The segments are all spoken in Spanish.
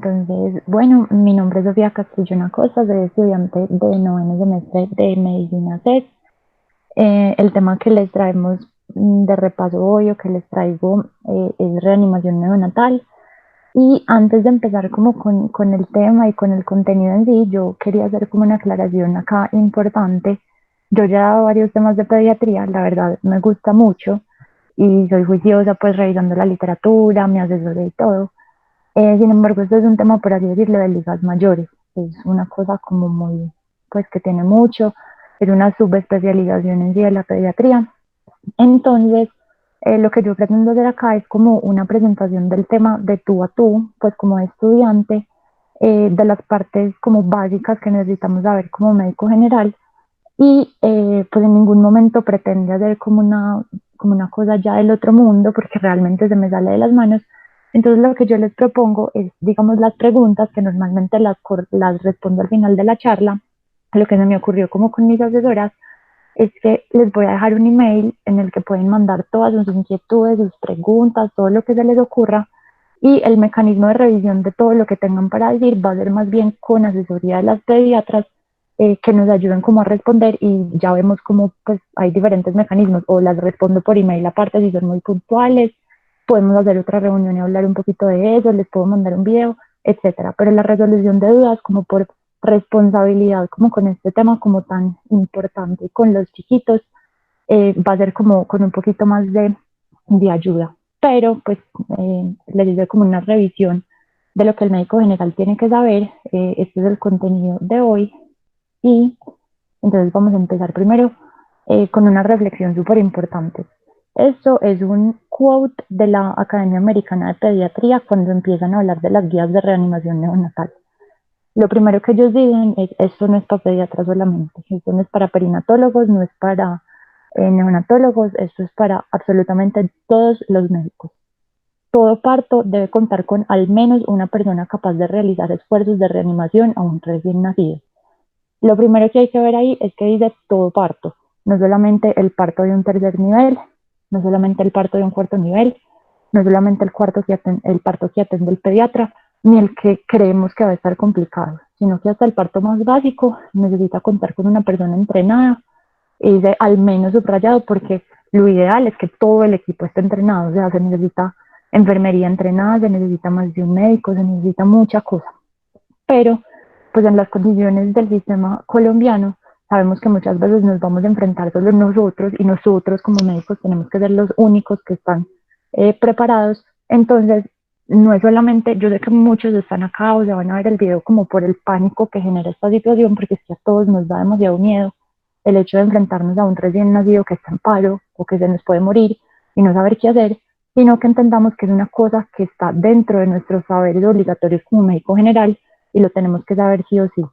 Entonces, bueno, mi nombre es Sofía Castrillón Acosta, soy estudiante de noveno semestre de Medicina CES. El tema que les traemos de repaso hoy o que les traigo es reanimación neonatal. Y antes de empezar como con el tema y con el contenido en sí, yo quería hacer como una aclaración acá importante. Yo ya he dado varios temas de pediatría, la verdad me gusta mucho y soy juiciosa pues revisando la literatura, me asesoré y todo. Sin embargo, este es un tema, por así decirlo, de ligas mayores. Es una cosa como muy, pues que tiene mucho, es una subespecialización en sí de la pediatría. Entonces, lo que yo pretendo hacer acá es como una presentación del tema de tú a tú, pues como estudiante, de las partes como básicas que necesitamos saber como médico general y pues en ningún momento pretende hacer como una cosa ya del otro mundo porque realmente se me sale de las manos. Entonces lo que yo les propongo es, digamos, las preguntas que normalmente las respondo al final de la charla. Lo que se me ocurrió como con mis asesoras es que les voy a dejar un email en el que pueden mandar todas sus inquietudes, sus preguntas, todo lo que se les ocurra, y el mecanismo de revisión de todo lo que tengan para decir va a ser más bien con asesoría de las pediatras, que nos ayuden como a responder, y ya vemos cómo pues hay diferentes mecanismos, o las respondo por email aparte si son muy puntuales, podemos hacer otra reunión y hablar un poquito de eso, les puedo mandar un video, etcétera. Pero la resolución de dudas como por responsabilidad como con este tema como tan importante con los chiquitos, va a ser como con un poquito más de ayuda. Pero pues les hice como una revisión de lo que el médico general tiene que saber. Este es el contenido de hoy y entonces vamos a empezar primero con una reflexión súper importante. Esto es un quote de la Academia Americana de Pediatría cuando empiezan a hablar de las guías de reanimación neonatal. Lo primero que ellos dicen es, esto no es para pediatras solamente, esto no es para perinatólogos, no es para neonatólogos, esto es para absolutamente todos los médicos. Todo parto debe contar con al menos una persona capaz de realizar esfuerzos de reanimación a un recién nacido. Lo primero que hay que ver ahí es que dice todo parto, no solamente el parto de un tercer nivel, no solamente el parto de un cuarto nivel, no solamente el parto que atende el pediatra, ni el que creemos que va a estar complicado, sino que hasta el parto más básico necesita contar con una persona entrenada, y de al menos subrayado, porque lo ideal es que todo el equipo esté entrenado, o sea, se necesita enfermería entrenada, se necesita más de un médico, se necesita mucha cosa. Pero pues en las condiciones del sistema colombiano sabemos que muchas veces nos vamos a enfrentar solo nosotros, y nosotros como médicos tenemos que ser los únicos que están preparados. Entonces no es solamente, yo sé que muchos están acá o se van a ver el video como por el pánico que genera esta situación, porque es que a todos nos da demasiado miedo el hecho de enfrentarnos a un recién nacido que está en paro o que se nos puede morir y no saber qué hacer, sino que entendamos que es una cosa que está dentro de nuestros saberes obligatorios como médico general y lo tenemos que saber sí o sí.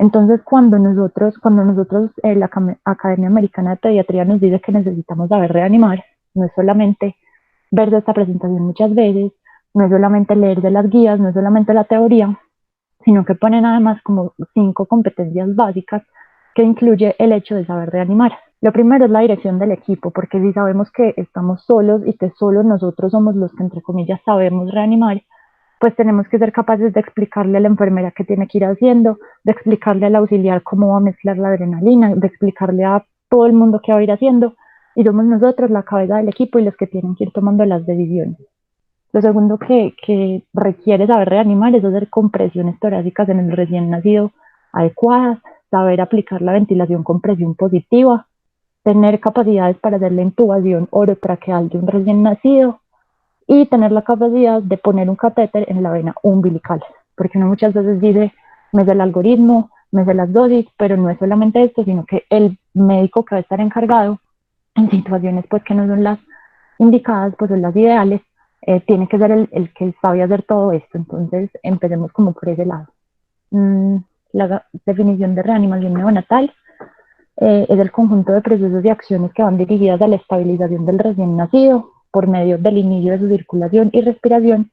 Entonces, cuando nosotros la Academia Americana de Pediatría nos dice que necesitamos saber reanimar, no es solamente ver de esta presentación muchas veces, no es solamente leer de las guías, no es solamente la teoría, sino que ponen además como 5 competencias básicas que incluye el hecho de saber reanimar. Lo primero es la dirección del equipo, porque si sabemos que estamos solos y que solo nosotros somos los que, entre comillas, sabemos reanimar, pues tenemos que ser capaces de explicarle a la enfermera qué tiene que ir haciendo, de explicarle al auxiliar cómo va a mezclar la adrenalina, de explicarle a todo el mundo qué va a ir haciendo, y somos nosotros la cabeza del equipo y los que tienen que ir tomando las decisiones. Lo segundo que requiere saber reanimar es hacer compresiones torácicas en el recién nacido adecuadas, saber aplicar la ventilación con presión positiva, tener capacidades para hacer la intubación orotraqueal de un recién nacido y tener la capacidad de poner un catéter en la vena umbilical, porque uno muchas veces dice, me sé el algoritmo, me sé las dosis, pero no es solamente esto, sino que el médico que va a estar encargado en situaciones pues que no son las indicadas, pues son las ideales, tiene que ser el que sabe hacer todo esto. Entonces empecemos como por ese lado. La definición de reanimación neonatal es el conjunto de procesos y acciones que van dirigidas a la estabilización del recién nacido por medio del inicio de su circulación y respiración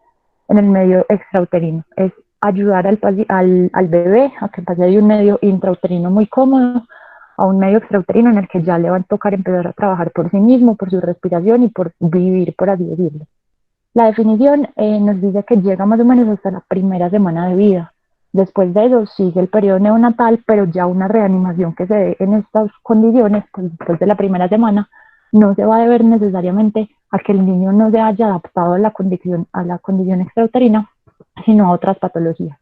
en el medio extrauterino. Es ayudar al bebé a que pase de un medio intrauterino muy cómodo a un medio extrauterino en el que ya le va a tocar empezar a trabajar por sí mismo, por su respiración y por vivir, por así decirlo. La definición nos dice que llega más o menos hasta la primera semana de vida. Después de eso sigue el periodo neonatal, pero ya una reanimación que se dé en estas condiciones, pues después de la primera semana, no se va a deber necesariamente a que el niño no se haya adaptado a la condición extrauterina, sino a otras patologías.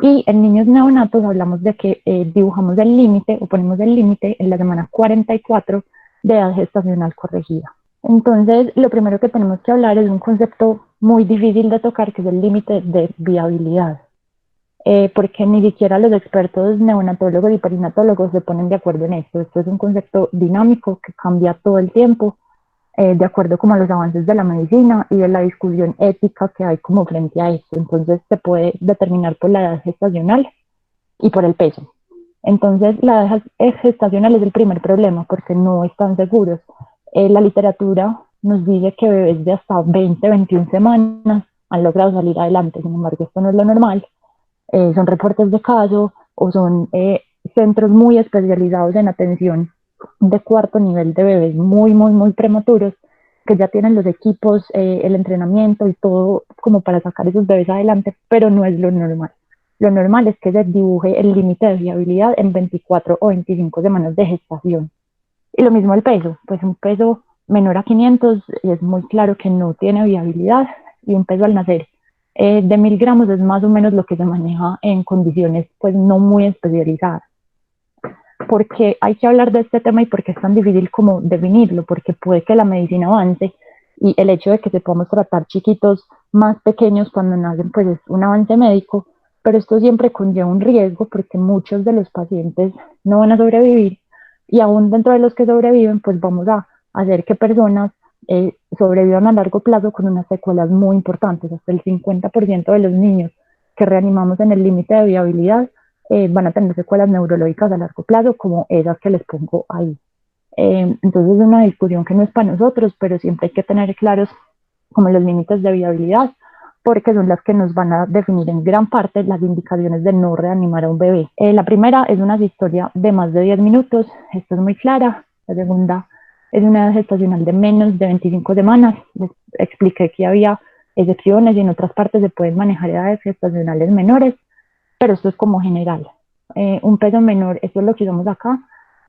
Y en niños neonatos hablamos de que dibujamos el límite o ponemos el límite en la semana 44 de edad gestacional corregida. Entonces, lo primero que tenemos que hablar es un concepto muy difícil de tocar, que es el límite de viabilidad, porque ni siquiera los expertos neonatólogos y perinatólogos se ponen de acuerdo en esto. Esto es un concepto dinámico que cambia todo el tiempo, de acuerdo como a los avances de la medicina y de la discusión ética que hay como frente a esto. Entonces, se puede determinar por la edad gestacional y por el peso. Entonces, la edad gestacional es el primer problema porque no están seguros. La literatura nos dice que bebés de hasta 20, 21 semanas han logrado salir adelante. Sin embargo, esto no es lo normal. Son reportes de caso o son centros muy especializados en atención de cuarto nivel de bebés muy, muy, muy prematuros, que ya tienen los equipos, el entrenamiento y todo como para sacar esos bebés adelante, pero no es lo normal. Lo normal es que se dibuje el límite de viabilidad en 24 o 25 semanas de gestación. Y lo mismo el peso, pues un peso menor a 500 es muy claro que no tiene viabilidad, y un peso al nacer de 1000 gramos es más o menos lo que se maneja en condiciones pues no muy especializadas. ¿Por qué hay que hablar de este tema y por qué es tan difícil como definirlo? Porque puede que la medicina avance y el hecho de que se podamos tratar chiquitos más pequeños cuando nacen pues es un avance médico, pero esto siempre conlleva un riesgo porque muchos de los pacientes no van a sobrevivir, y aún dentro de los que sobreviven pues vamos a hacer que personas sobrevivan a largo plazo con unas secuelas muy importantes. Hasta el 50% de los niños que reanimamos en el límite de viabilidad van a tener secuelas neurológicas a largo plazo, como esas que les pongo ahí. Entonces es una discusión que no es para nosotros, pero siempre hay que tener claros como los límites de viabilidad, porque son las que nos van a definir en gran parte las indicaciones de no reanimar a un bebé. La primera es una historia de más de 10 minutos, esto es muy clara. La segunda es una edad gestacional de menos de 25 semanas. Les expliqué que había excepciones y en otras partes se pueden manejar edades gestacionales menores, pero esto es como general. Un peso menor, esto es lo que usamos acá,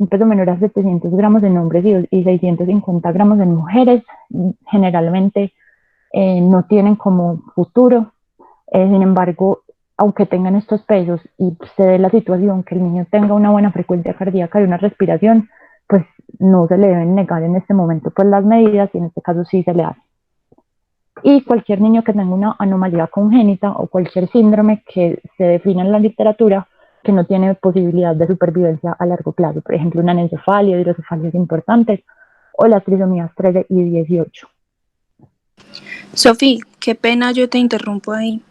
un peso menor a 700 gramos en hombres y 650 gramos en mujeres, generalmente no tienen como futuro. Sin embargo, aunque tengan estos pesos y se dé la situación que el niño tenga una buena frecuencia cardíaca y una respiración, pues no se le deben negar en este momento pues las medidas, y en este caso sí se le hace. Y cualquier niño que tenga una anomalía congénita o cualquier síndrome que se defina en la literatura que no tiene posibilidad de supervivencia a largo plazo, por ejemplo una anencefalia, hidrocefalias importantes o las trisomías 13 y 18. Sofi, qué pena, yo te interrumpo ahí.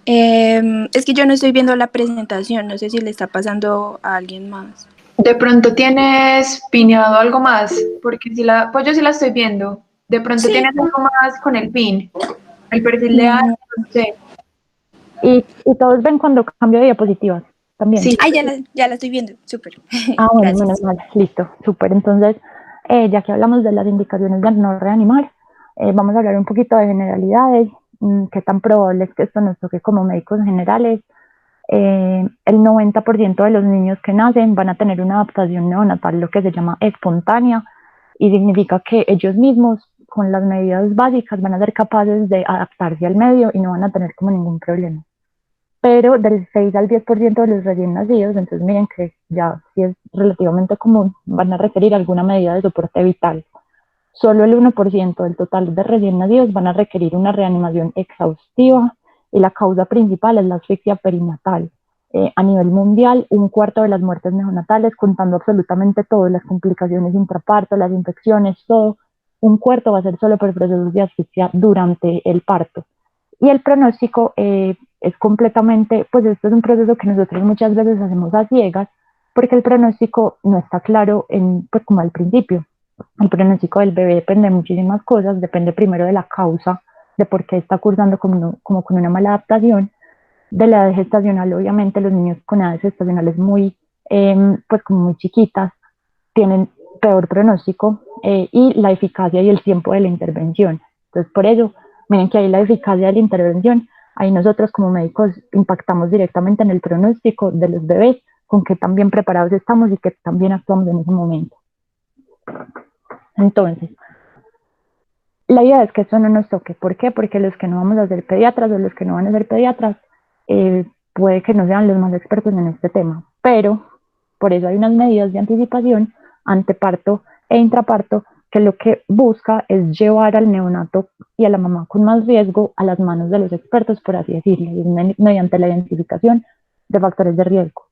Es que yo no estoy viendo la presentación, no sé si le está pasando a alguien más. De pronto tienes pineado algo más, porque pues yo sí la estoy viendo. De pronto Sí. tienes algo más con el pin, el perfil de alguien, no sé. Y todos ven cuando cambio de diapositivas también. Sí. Ay, ya la estoy viendo, súper. Bueno, menos mal, listo, súper. Entonces, ya que hablamos de las indicaciones de no reanimar, vamos a hablar un poquito de generalidades, qué tan probable es que esto nos toque como médicos generales. El 90% de los niños que nacen van a tener una adaptación neonatal, lo que se llama espontánea, y significa que ellos mismos, con las medidas básicas, van a ser capaces de adaptarse al medio y no van a tener como ningún problema. Pero del 6 al 10% de los recién nacidos, entonces miren que ya sí es relativamente común, van a requerir alguna medida de soporte vital. Solo el 1% del total de recién nacidos van a requerir una reanimación exhaustiva, y la causa principal es la asfixia perinatal. A nivel mundial, un cuarto de las muertes neonatales, contando absolutamente todo, las complicaciones intraparto, las infecciones, todo, un cuarto va a ser solo por procesos de asfixia durante el parto. Y el pronóstico es completamente, pues esto es un proceso que nosotros muchas veces hacemos a ciegas, porque el pronóstico no está claro pues como al principio. El pronóstico del bebé depende de muchísimas cosas, depende primero de la causa, de por qué está cursando como con una mala adaptación, de la edad gestacional. Obviamente los niños con edades gestacionales muy, pues como muy chiquitas, tienen peor pronóstico, y la eficacia y el tiempo de la intervención. Entonces por eso Miren que ahí la eficacia de la intervención, ahí nosotros como médicos impactamos directamente en el pronóstico de los bebés, con qué tan bien preparados estamos y qué tan bien actuamos en ese momento. Entonces, la idea es que esto no nos toque. ¿Por qué? Porque los que no vamos a ser pediatras o los que no van a ser pediatras puede que no sean los más expertos en este tema, pero por eso hay unas medidas de anticipación, anteparto e intraparto, que lo que busca es llevar al neonato y a la mamá con más riesgo a las manos de los expertos, por así decirlo, mediante la identificación de factores de riesgo.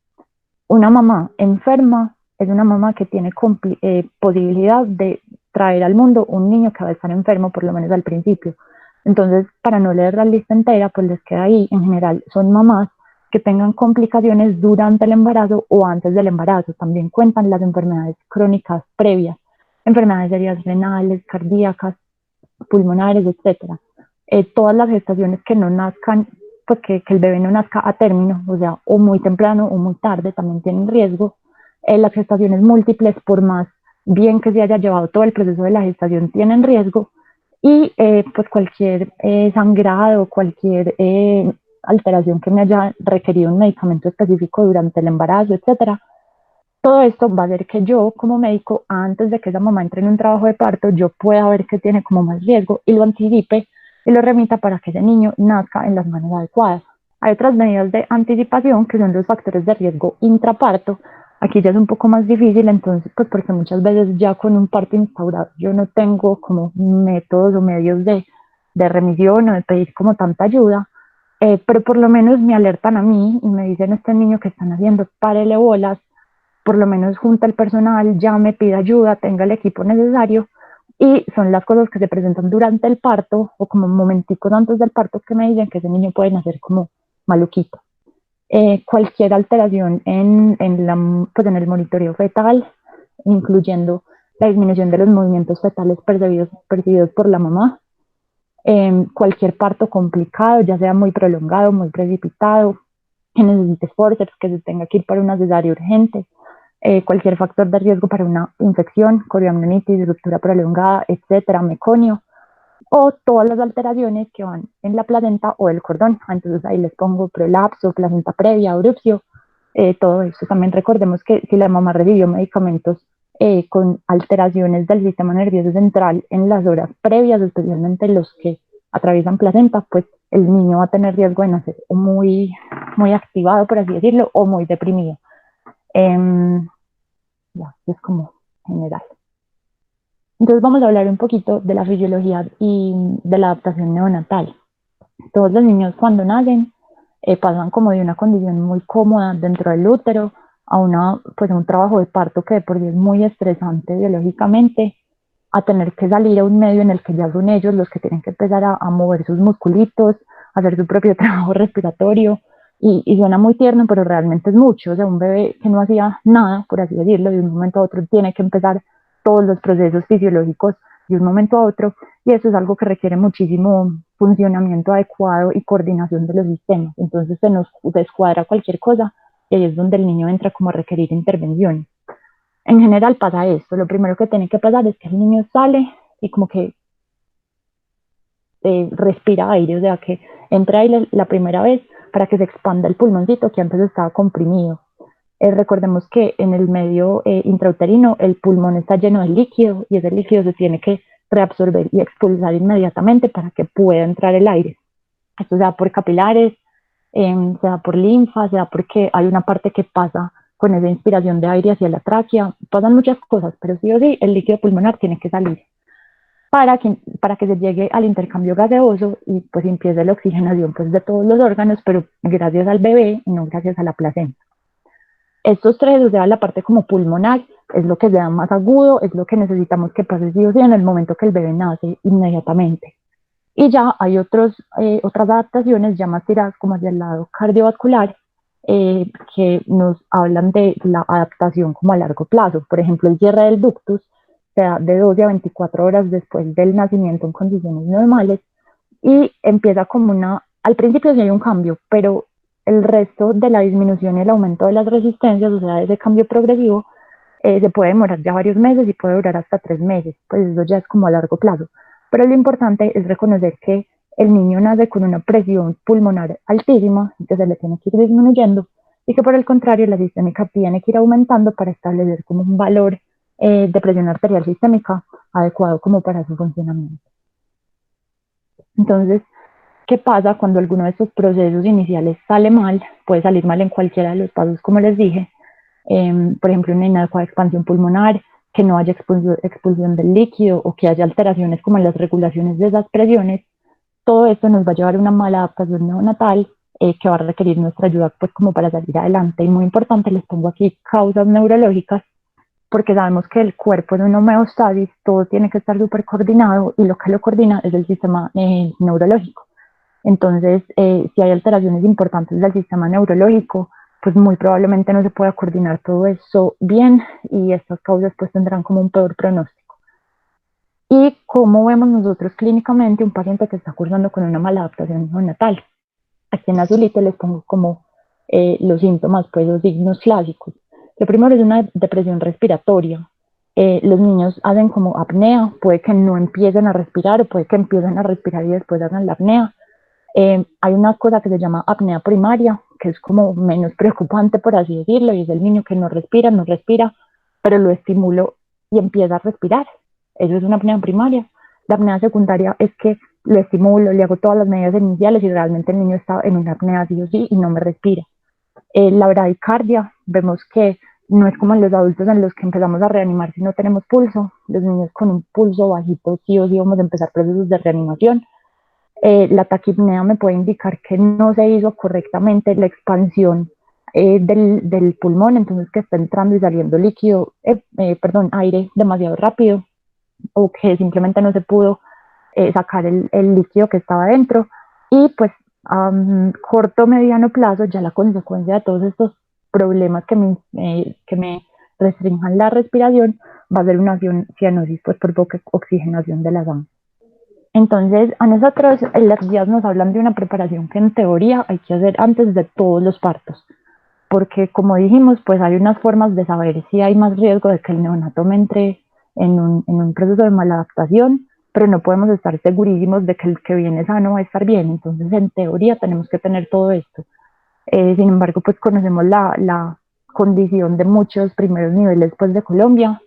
Una mamá enferma es una mamá que tiene posibilidad de traer al mundo un niño que va a estar enfermo, por lo menos al principio. Entonces, para no leer la lista entera, pues les queda ahí, en general, son mamás que tengan complicaciones durante el embarazo o antes del embarazo. También cuentan las enfermedades crónicas previas, enfermedades serias renales, cardíacas, pulmonares, etcétera. Todas las gestaciones que no nazcan, pues que el bebé no nazca a término, o sea, o muy temprano o muy tarde, también tienen riesgo. Las gestaciones múltiples, por más bien que se haya llevado todo el proceso de la gestación, tienen riesgo. Y pues cualquier sangrado, cualquier alteración que me haya requerido un medicamento específico durante el embarazo, etcétera, todo esto va a hacer que yo, como médico, antes de que esa mamá entre en un trabajo de parto, yo pueda ver que tiene como más riesgo y lo anticipe y lo remita para que ese niño nazca en las manos adecuadas. Hay otras medidas de anticipación que son los factores de riesgo intraparto. Aquí ya es un poco más difícil, entonces, pues porque muchas veces ya con un parto instaurado yo no tengo como métodos o medios de remisión o de pedir como tanta ayuda, pero por lo menos me alertan a mí y me dicen: este niño que están haciendo, párele bolas, por lo menos junta el personal, llame, pida ayuda, tenga el equipo necesario, y son las cosas que se presentan durante el parto o como momenticos antes del parto que me dicen que ese niño puede nacer como maluquito. Cualquier alteración pues en el monitoreo fetal, incluyendo la disminución de los movimientos fetales percibidos por la mamá, cualquier parto complicado, ya sea muy prolongado, muy precipitado, que necesite forceps, que se tenga que ir para una cesárea urgente, cualquier factor de riesgo para una infección, coriamnionitis, ruptura prolongada, etcétera, meconio, o todas las alteraciones que van en la placenta o el cordón. Entonces ahí les pongo prolapso, placenta previa, abrupcio, todo eso. También recordemos que si la mamá recibió medicamentos con alteraciones del sistema nervioso central en las horas previas, especialmente los que atraviesan placenta, pues el niño va a tener riesgo de nacer muy, muy activado, por así decirlo, o muy deprimido. Ya, es como general. Entonces vamos a hablar un poquito de la fisiología y de la adaptación neonatal. Todos los niños cuando nacen pasan como de una condición muy cómoda dentro del útero a pues un trabajo de parto que de por sí es muy estresante biológicamente, a tener que salir a un medio en el que ya son ellos los que tienen que empezar a mover sus musculitos, a hacer su propio trabajo respiratorio, y suena muy tierno, pero realmente es mucho. O sea, un bebé que no hacía nada, por así decirlo, de un momento a otro tiene que empezar todos los procesos fisiológicos de un momento a otro, y eso es algo que requiere muchísimo funcionamiento adecuado y coordinación de los sistemas. Entonces se nos descuadra cualquier cosa y ahí es donde el niño entra como a requerir intervención. En general pasa esto: lo primero que tiene que pasar es que el niño sale y como que respira aire, o sea que entra aire la primera vez para que se expanda el pulmoncito que antes estaba comprimido. Recordemos que en el medio intrauterino el pulmón está lleno de líquido y ese líquido se tiene que reabsorber y expulsar inmediatamente para que pueda entrar el aire. Esto se da por capilares, se da por linfa, se da porque hay una parte que pasa con esa inspiración de aire hacia la tráquea. Pasan muchas cosas, pero sí o sí el líquido pulmonar tiene que salir para que se llegue al intercambio gaseoso y pues empiece la oxigenación pues de todos los órganos, pero gracias al bebé y no gracias a la placenta. Estos tres, o sea, la parte como pulmonar, es lo que se da más agudo, es lo que necesitamos que pase sí o sí en el momento que el bebé nace inmediatamente. Y ya hay otras adaptaciones ya más tiradas como hacia el lado cardiovascular, que nos hablan de la adaptación como a largo plazo. Por ejemplo, el cierre del ductus se da de 12 a 24 horas después del nacimiento en condiciones normales y empieza como al principio sí hay un cambio, pero el resto de la disminución y el aumento de las resistencias, o sea, ese cambio progresivo, se puede demorar ya varios meses y puede durar hasta 3 meses, pues eso ya es como a largo plazo. Pero lo importante es reconocer que el niño nace con una presión pulmonar altísima y que se le tiene que ir disminuyendo, y que por el contrario la sistémica tiene que ir aumentando para establecer como un valor de presión arterial sistémica adecuado como para su funcionamiento. Entonces, ¿qué pasa cuando alguno de estos procesos iniciales sale mal? Puede salir mal en cualquiera de los pasos, como les dije. Por ejemplo, una inadecuada expansión pulmonar, que no haya expulsión del líquido o que haya alteraciones como en las regulaciones de esas presiones. Todo esto nos va a llevar a una mala adaptación neonatal que va a requerir nuestra ayuda pues como para salir adelante. Y muy importante, les pongo aquí causas neurológicas, porque sabemos que el cuerpo en una homeostasis, todo tiene que estar súper coordinado y lo que lo coordina es el sistema neurológico. Entonces, si hay alteraciones importantes del sistema neurológico, pues muy probablemente no se pueda coordinar todo eso bien y estas causas pues tendrán como un peor pronóstico. ¿Y cómo vemos nosotros clínicamente un paciente que está cursando con una mala adaptación neonatal? Aquí en azulito les pongo como los síntomas, pues los signos clásicos. Lo primero es una depresión respiratoria. Los niños hacen como apnea, puede que no empiecen a respirar o puede que empiecen a respirar y después hagan la apnea. Hay una cosa que se llama apnea primaria, que es como menos preocupante, por así decirlo, y es el niño que no respira, pero lo estimulo y empieza a respirar. Eso es una apnea primaria. La apnea secundaria es que lo estimulo, le hago todas las medidas iniciales y realmente el niño está en una apnea sí o sí y no me respira. La bradicardia, vemos que no es como en los adultos en los que empezamos a reanimar si no tenemos pulso. Los niños con un pulso bajito sí o sí vamos a empezar procesos de reanimación. La taquipnea me puede indicar que no se hizo correctamente la expansión del pulmón, entonces que está entrando y saliendo aire demasiado rápido, o que simplemente no se pudo sacar el líquido que estaba dentro. Y pues a corto mediano plazo ya la consecuencia de todos estos problemas que me restrinjan la respiración va a ser una cianosis pues por poca oxigenación de la sangre. Entonces, a nosotros las guías nos hablan de una preparación que en teoría hay que hacer antes de todos los partos, porque como dijimos, pues hay unas formas de saber si hay más riesgo de que el neonato me entre en un proceso de maladaptación, pero no podemos estar segurísimos de que el que viene sano va a estar bien. Entonces, en teoría tenemos que tener todo esto. Sin embargo, pues conocemos la condición de muchos primeros niveles pues, de Colombia,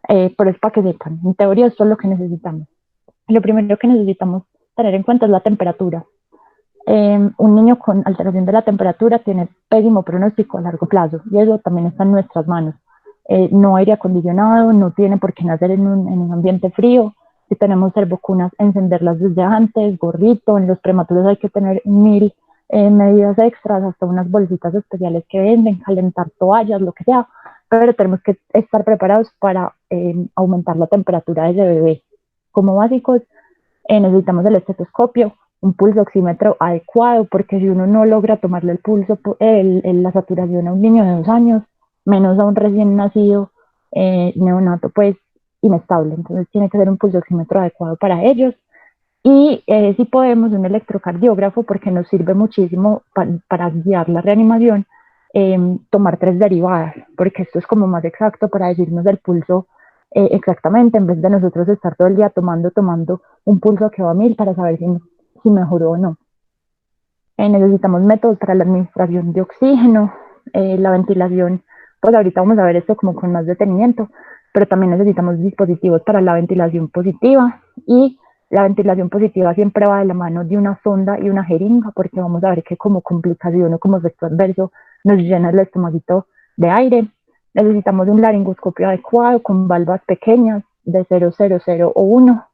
pero es para que sepan, en teoría esto es lo que necesitamos. Lo primero que necesitamos tener en cuenta es la temperatura. Un niño con alteración de la temperatura tiene pésimo pronóstico a largo plazo y eso también está en nuestras manos. No aire acondicionado, no tiene por qué nacer en un ambiente frío. Si tenemos servocunas, encenderlas desde antes, gorrito. En los prematuros hay que tener 1000 medidas extras, hasta unas bolsitas especiales que venden, calentar toallas, lo que sea, pero tenemos que estar preparados para aumentar la temperatura de ese bebé. Como básicos, necesitamos el estetoscopio, un pulso oxímetro adecuado, porque si uno no logra tomarle el pulso, la saturación a un niño de 2 años, menos a un recién nacido neonato, pues inestable. Entonces tiene que ser un pulso oxímetro adecuado para ellos. Y si podemos, un electrocardiógrafo, porque nos sirve muchísimo para guiar la reanimación, tomar 3 derivadas, porque esto es como más exacto para decirnos el pulso exactamente, en vez de nosotros estar todo el día tomando un pulso que va a 1000 para saber si mejoró o no. Necesitamos métodos para la administración de oxígeno, la ventilación, pues ahorita vamos a ver esto como con más detenimiento, pero también necesitamos dispositivos para la ventilación positiva, y la ventilación positiva siempre va de la mano de una sonda y una jeringa, porque vamos a ver que como complicación o como efecto adverso nos llena el estomaguito de aire. Necesitamos un laringoscopio adecuado con valvas pequeñas de 0,00 o 1,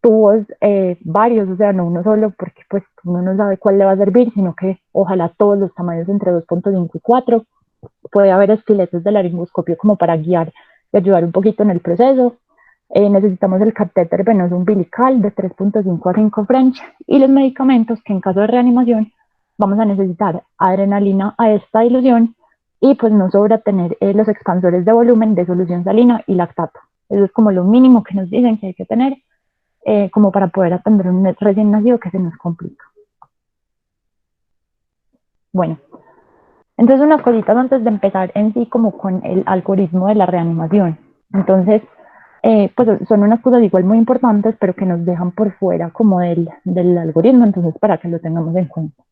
tubos varios, o sea, no uno solo, porque pues uno no sabe cuál le va a servir, sino que ojalá todos los tamaños entre 2.5 y 4. Puede haber estiletes de laringoscopio como para guiar y ayudar un poquito en el proceso. Necesitamos el catéter venoso umbilical de 3.5 a 5 French, y los medicamentos que en caso de reanimación vamos a necesitar adrenalina a esta dilución, y pues no sobra tener los expansores de volumen de solución salina y lactato. Eso es como lo mínimo que nos dicen que hay que tener como para poder atender un recién nacido que se nos complica. Bueno, entonces unas cositas antes de empezar en sí como con el algoritmo de la reanimación. Entonces, pues son unas cosas igual muy importantes, pero que nos dejan por fuera como del algoritmo, entonces para que lo tengamos en cuenta.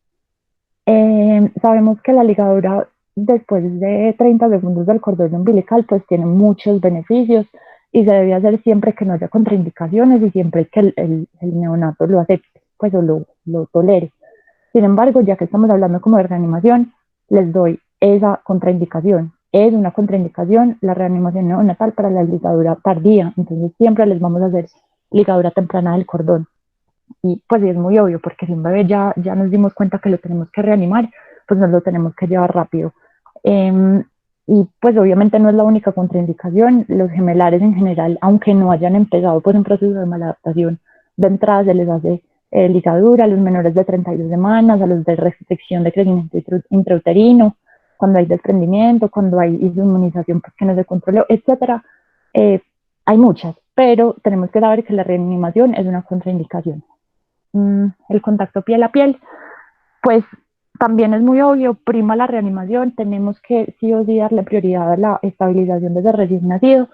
Sabemos que la ligadura después de 30 segundos del cordón umbilical pues tiene muchos beneficios y se debe hacer siempre que no haya contraindicaciones y siempre que el neonato lo acepte, pues o lo tolere. Sin embargo, ya que estamos hablando como de reanimación, les doy esa contraindicación. Es una contraindicación la reanimación neonatal para la ligadura tardía, entonces siempre les vamos a hacer ligadura temprana del cordón. Y pues es muy obvio, porque si un bebé ya nos dimos cuenta que lo tenemos que reanimar, pues nos lo tenemos que llevar rápido. Y pues obviamente no es la única contraindicación, los gemelares en general, aunque no hayan empezado por un proceso de maladaptación, de entrada se les hace ligadura a los menores de 32 semanas, a los de restricción de crecimiento intrauterino, cuando hay desprendimiento, cuando hay inmunización pues, que no se controló, etcétera. Hay muchas, pero tenemos que saber que la reanimación es una contraindicación. El contacto piel a piel, pues también es muy obvio, prima la reanimación, tenemos que sí o sí darle prioridad a la estabilización desde recién nacido,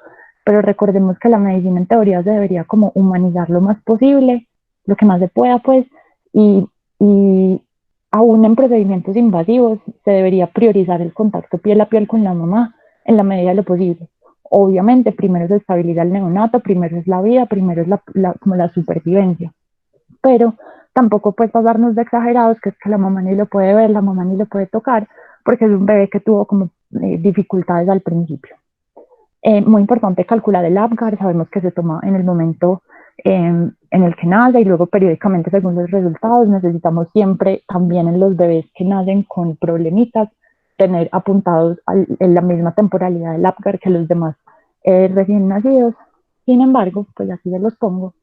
pero recordemos que la medicina en teoría se debería como humanizar lo más posible, lo que más se pueda pues, y aún en procedimientos invasivos se debería priorizar el contacto piel a piel con la mamá en la medida de lo posible. Obviamente primero se estabiliza el neonato, primero es la vida, primero es como la supervivencia, pero tampoco puede pasarnos de exagerados, que es que la mamá ni lo puede ver, la mamá ni lo puede tocar, porque es un bebé que tuvo como dificultades al principio. Muy importante calcular el APGAR, sabemos que se toma en el momento en el que nace y luego periódicamente según los resultados. Necesitamos siempre también en los bebés que nacen con problemitas tener apuntados en la misma temporalidad del APGAR que los demás recién nacidos. Sin embargo, pues aquí se los pongo.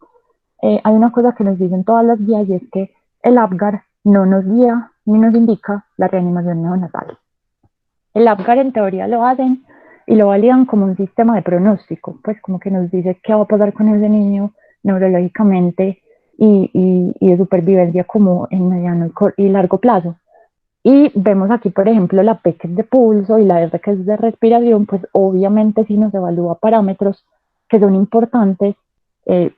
Hay una cosa que nos dicen todas las guías y es que el APGAR no nos guía ni nos indica la reanimación neonatal. El APGAR en teoría lo hacen y lo validan como un sistema de pronóstico, pues como que nos dice qué va a pasar con ese niño neurológicamente y de supervivencia como en mediano y largo plazo. Y vemos aquí, por ejemplo, la P que es de pulso y la R que es de respiración, pues obviamente sí nos evalúa parámetros que son importantes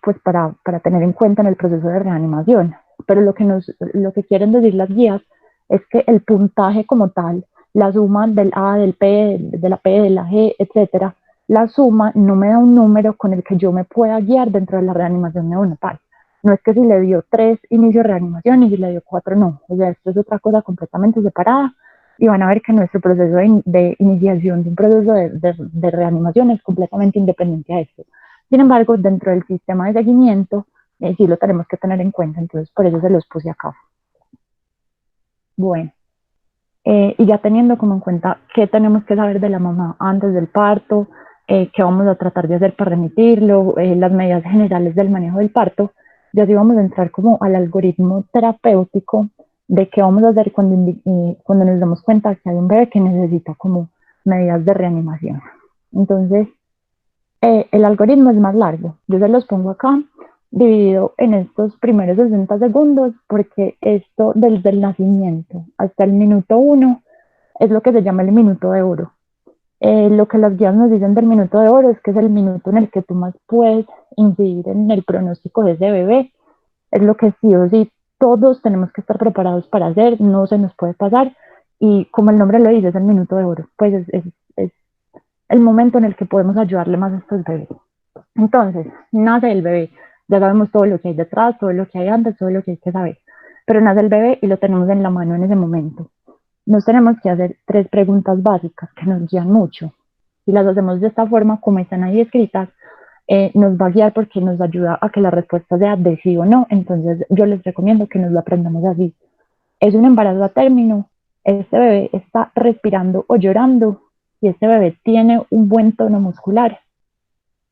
pues para tener en cuenta en el proceso de reanimación. Pero lo que quieren decir las guías es que el puntaje como tal, la suma del A, del P, de la P, de la G, etcétera, la suma no me da un número con el que yo me pueda guiar dentro de la reanimación neonatal. No es que si le dio 3 inicios de reanimación y si le dio 4 no. O sea, esto es otra cosa completamente separada y van a ver que nuestro proceso de iniciación de un proceso de reanimación es completamente independiente a esto. Sin embargo, dentro del sistema de seguimiento sí lo tenemos que tener en cuenta, entonces por eso se los puse acá. Bueno, y ya teniendo como en cuenta qué tenemos que saber de la mamá antes del parto, qué vamos a tratar de hacer para remitirlo, las medidas generales del manejo del parto, ya sí vamos a entrar como al algoritmo terapéutico de qué vamos a hacer cuando nos damos cuenta que hay un bebé que necesita como medidas de reanimación. Entonces, el algoritmo es más largo. Yo se los pongo acá, dividido en estos primeros 60 segundos, porque esto desde el nacimiento hasta el minuto 1 es lo que se llama el minuto de oro. Lo que las guías nos dicen del minuto de oro es que es el minuto en el que tú más puedes incidir en el pronóstico de ese bebé. Es lo que sí o sí todos tenemos que estar preparados para hacer, no se nos puede pasar. Y como el nombre lo dice, es el minuto de oro. Pues es el momento en el que podemos ayudarle más a estos bebés. Entonces, nace el bebé, ya sabemos todo lo que hay detrás, todo lo que hay antes, todo lo que hay que saber, pero nace el bebé y lo tenemos en la mano en ese momento. Nos tenemos que hacer 3 preguntas básicas que nos guían mucho. Si las hacemos de esta forma, como están ahí escritas, nos va a guiar porque nos ayuda a que la respuesta sea de sí o no. Entonces, yo les recomiendo que nos lo aprendamos así. ¿Es un embarazo a término? ¿Este bebé está respirando o llorando? ¿Y este bebé tiene un buen tono muscular?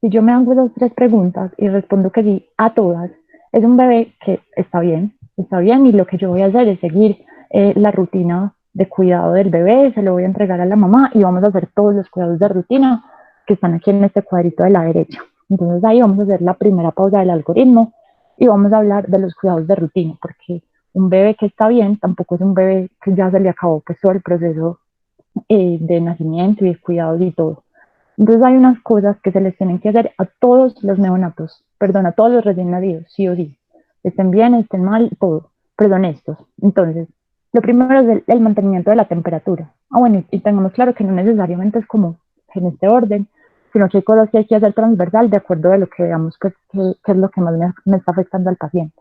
Si yo me hago esas 3 preguntas y respondo que sí a todas, es un bebé que está bien y lo que yo voy a hacer es seguir la rutina de cuidado del bebé, se lo voy a entregar a la mamá y vamos a hacer todos los cuidados de rutina que están aquí en este cuadrito de la derecha. Entonces ahí vamos a hacer la primera pausa del algoritmo y vamos a hablar de los cuidados de rutina, porque un bebé que está bien tampoco es un bebé que ya se le acabó pues todo el proceso de nacimiento y de cuidados y todo. Entonces hay unas cosas que se les tienen que hacer a todos los neonatos, perdón, a todos los recién nacidos, sí o sí. Estén bien, estén mal, todo, perdón, estos. Entonces, lo primero es el mantenimiento de la temperatura. Bueno, y tengamos claro que no necesariamente es como en este orden, sino que hay cosas que hay que hacer transversal de acuerdo a lo que veamos que es lo que más me está afectando al paciente.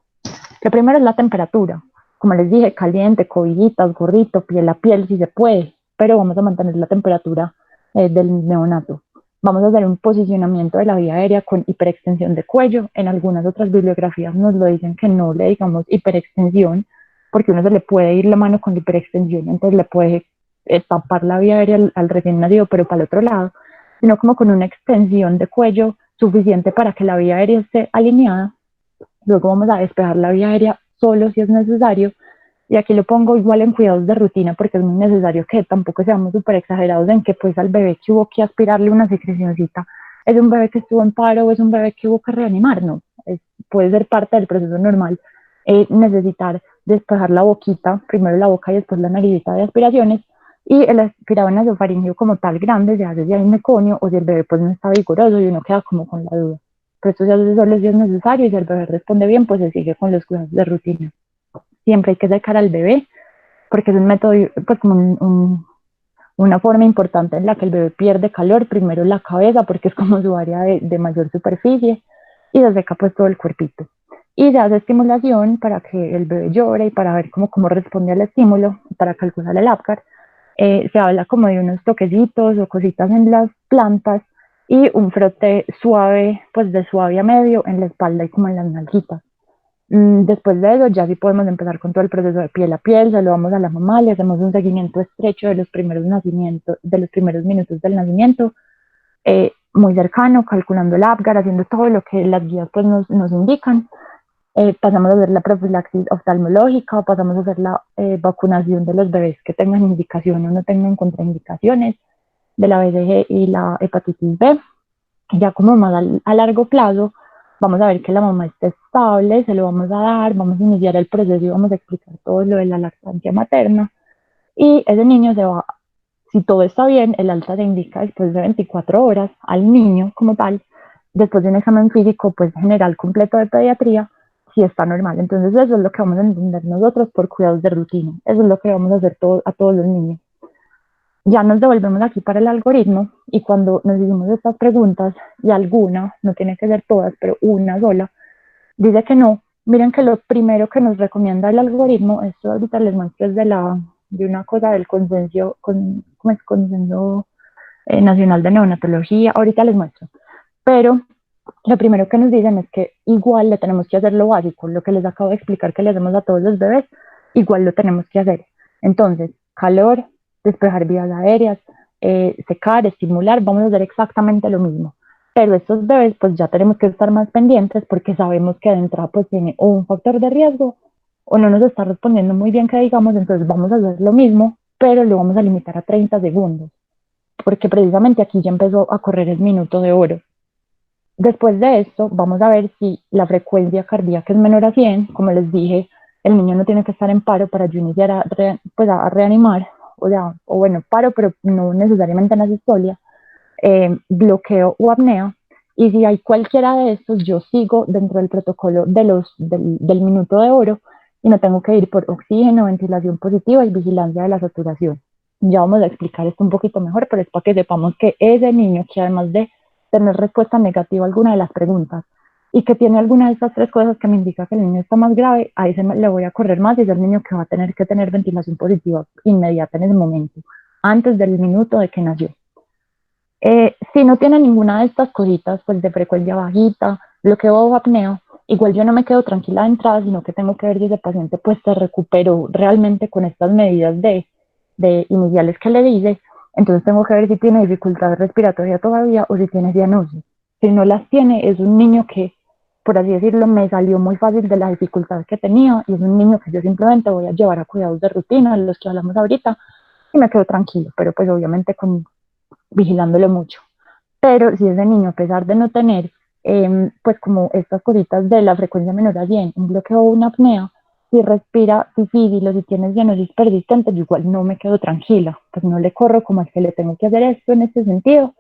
Lo primero es la temperatura. Como les dije, caliente, cobijitas, gorrito, piel a piel, si se puede, pero vamos a mantener la temperatura del neonato. Vamos a hacer un posicionamiento de la vía aérea con hiperextensión de cuello. En algunas otras bibliografías nos lo dicen que no le digamos hiperextensión, porque uno se le puede ir la mano con hiperextensión, entonces le puede tapar la vía aérea al recién nacido, pero para el otro lado, sino como con una extensión de cuello suficiente para que la vía aérea esté alineada. Luego vamos a despejar la vía aérea solo si es necesario. Y aquí lo pongo igual en cuidados de rutina porque es muy necesario que tampoco seamos súper exagerados en que pues al bebé que hubo que aspirarle una secrecioncita es un bebé que estuvo en paro o es un bebé que hubo que reanimar, no. Puede ser parte del proceso normal necesitar despejar la boquita, primero la boca y después la naricita de aspiraciones. Y el aspirado nasofaringeo como tal grande se hace si hay meconio o si el bebé pues no está vigoroso y uno queda como con la duda. Pero esto se hace solo si es necesario y si el bebé responde bien, pues se sigue con los cuidados de rutina. Siempre hay que secar al bebé porque es un método, pues como una forma importante en la que el bebé pierde calor, primero la cabeza porque es como su área de mayor superficie y se seca pues todo el cuerpito. Y se hace estimulación para que el bebé llore y para ver cómo responde al estímulo, para calcular el APGAR. Se habla como de unos toquecitos o cositas en las plantas y un frote suave, pues de suave a medio en la espalda y como en las nalguitas. Después de eso ya sí podemos empezar con todo el proceso de piel a piel, saludamos a la mamá, le hacemos un seguimiento estrecho de los primeros nacimientos, de los primeros minutos del nacimiento, muy cercano, calculando el APGAR, haciendo todo lo que las guías pues nos indican. Pasamos a hacer la profilaxis oftalmológica, pasamos a hacer la vacunación de los bebés que tengan indicación o no tengan contraindicaciones de la BCG y la hepatitis B. Ya como más a largo plazo, vamos a ver que la mamá esté estable, se lo vamos a dar, vamos a iniciar el proceso y vamos a explicar todo lo de la lactancia materna. Y ese niño se va, si todo está bien, el alta se indica después de 24 horas al niño como tal, después de un examen físico pues general completo de pediatría, si está normal. Entonces eso es lo que vamos a entender nosotros por cuidados de rutina. Eso es lo que vamos a hacer a todos los niños. Ya nos devolvemos aquí para el algoritmo y cuando nos hicimos estas preguntas y alguna, no tiene que ser todas, pero una sola, dice que no. Miren que lo primero que nos recomienda el algoritmo, esto ahorita les muestro es de una cosa del consenso, ¿cómo es? Consenso Nacional de Neonatología, ahorita les muestro. Pero lo primero que nos dicen es que igual le tenemos que hacer lo básico, lo que les acabo de explicar que le hacemos a todos los bebés, igual lo tenemos que hacer. Entonces, calor, despejar vías aéreas, secar, estimular, vamos a hacer exactamente lo mismo. Pero estos bebés pues ya tenemos que estar más pendientes porque sabemos que de entrada pues tiene o un factor de riesgo o no nos está respondiendo muy bien que digamos, entonces vamos a hacer lo mismo, pero lo vamos a limitar a 30 segundos, porque precisamente aquí ya empezó a correr el minuto de oro. Después de esto, vamos a ver si la frecuencia cardíaca es menor a 100. Como les dije, el niño no tiene que estar en paro para yo iniciar a reanimar, o bueno, paro, pero no necesariamente en asistolia, bloqueo o apnea. Y si hay cualquiera de estos, yo sigo dentro del protocolo del minuto de oro y no tengo que ir por oxígeno, ventilación positiva y vigilancia de la saturación. Ya vamos a explicar esto un poquito mejor, pero es para que sepamos que ese niño que además de tener respuesta negativa a alguna de las preguntas y que tiene alguna de estas tres cosas que me indica que el niño está más grave, ahí le voy a correr más y es el niño que va a tener que tener ventilación positiva inmediata en ese momento, antes del minuto de que nació. Si no tiene ninguna de estas cositas, pues de frecuencia bajita, bloqueo o apnea, igual yo no me quedo tranquila de entrada, sino que tengo que ver si ese paciente pues se recuperó realmente con estas medidas de iniciales que le dice. Entonces tengo que ver si tiene dificultad respiratoria todavía o si tiene cianosis. Si no las tiene, es un niño que, por así decirlo, me salió muy fácil de la dificultad que tenía y es un niño que yo simplemente voy a llevar a cuidados de rutina, los que hablamos ahorita, y me quedo tranquilo, pero pues obviamente vigilándolo mucho. Pero si ese niño, a pesar de no tener, pues como estas cositas de la frecuencia menor a 100, un bloqueo o una apnea, si respira difícil o si tiene cianosis persistente, yo igual no me quedo tranquila, pues no le corro como al que le tengo que hacer esto en este sentido,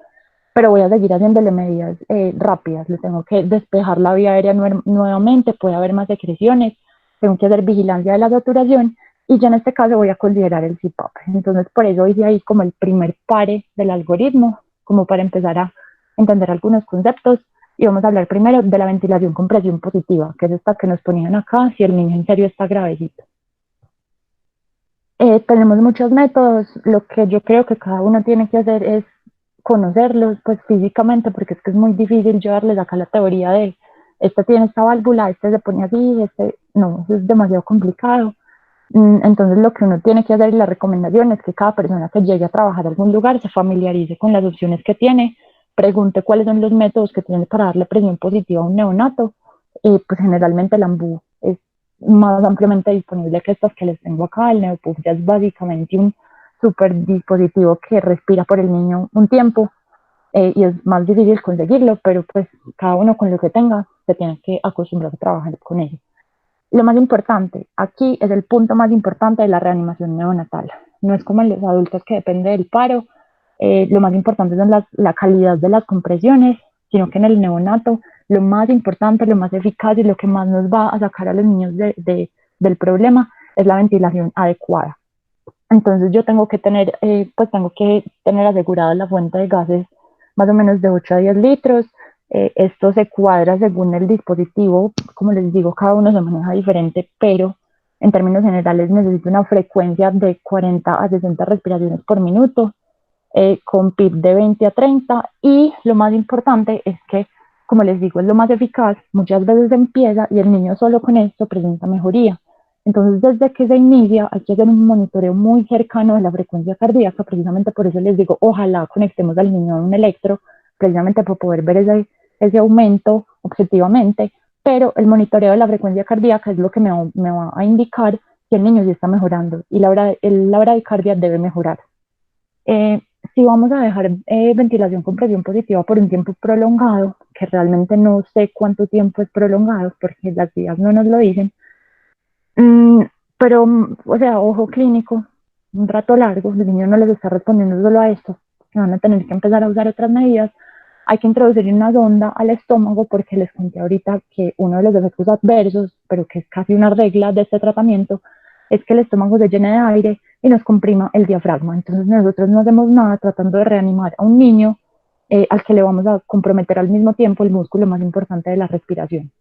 pero voy a seguir haciéndole medidas rápidas. Le tengo que despejar la vía aérea nuevamente, puede haber más secreciones, tengo que hacer vigilancia de la saturación y ya en este caso voy a considerar el CPAP. Entonces por eso hice ahí como el primer pare del algoritmo, como para empezar a entender algunos conceptos. Y vamos a hablar primero de la ventilación con presión positiva, que es esta que nos ponían acá si el niño en serio está gravecito. Tenemos muchos métodos, lo que yo creo que cada uno tiene que hacer es conocerlos pues físicamente, porque es que es muy difícil llevarles acá la teoría de este tiene esta válvula, este se pone así, este no, eso es demasiado complicado. Entonces lo que uno tiene que hacer y la recomendación es que cada persona que llegue a trabajar a algún lugar se familiarice con las opciones que tiene, pregunte cuáles son los métodos que tiene para darle presión positiva a un neonato, y pues generalmente el AMBU es más ampliamente disponible que estas que les tengo acá. El Neopuff ya es básicamente un super dispositivo que respira por el niño un tiempo, y es más difícil conseguirlo, pero pues cada uno con lo que tenga se tiene que acostumbrar a trabajar con ello. Lo más importante, aquí es el punto más importante de la reanimación neonatal. No es como en los adultos que depende del paro, lo más importante son la calidad de las compresiones, sino que en el neonato lo más importante, lo más eficaz y lo que más nos va a sacar a los niños del problema es la ventilación adecuada. Entonces yo tengo que tener, tengo que tener asegurada la fuente de gases más o menos de 8 a 10 litros. Esto se cuadra según el dispositivo, como les digo, cada uno se maneja diferente, pero en términos generales necesito una frecuencia de 40 a 60 respiraciones por minuto, con PIB de 20 a 30, y lo más importante es que, como les digo, es lo más eficaz, muchas veces empieza y el niño solo con esto presenta mejoría. Entonces, desde que se inicia, hay que hacer un monitoreo muy cercano de la frecuencia cardíaca, precisamente por eso les digo, ojalá conectemos al niño a un electro, precisamente para poder ver ese aumento objetivamente, pero el monitoreo de la frecuencia cardíaca es lo que me va a indicar si el niño sí está mejorando, y la bradicardia debe mejorar. Si vamos a dejar ventilación con presión positiva por un tiempo prolongado, que realmente no sé cuánto tiempo es prolongado, porque las guías no nos lo dicen, pero, o sea, ojo clínico, un rato largo, el niño no les está respondiendo solo a esto, van a tener que empezar a usar otras medidas. Hay que introducir una sonda al estómago, porque les conté ahorita que uno de los efectos adversos, pero que es casi una regla de este tratamiento, es que el estómago se llene de aire y nos comprima el diafragma. Entonces nosotros no hacemos nada tratando de reanimar a un niño al que le vamos a comprometer al mismo tiempo el músculo más importante de la respiración.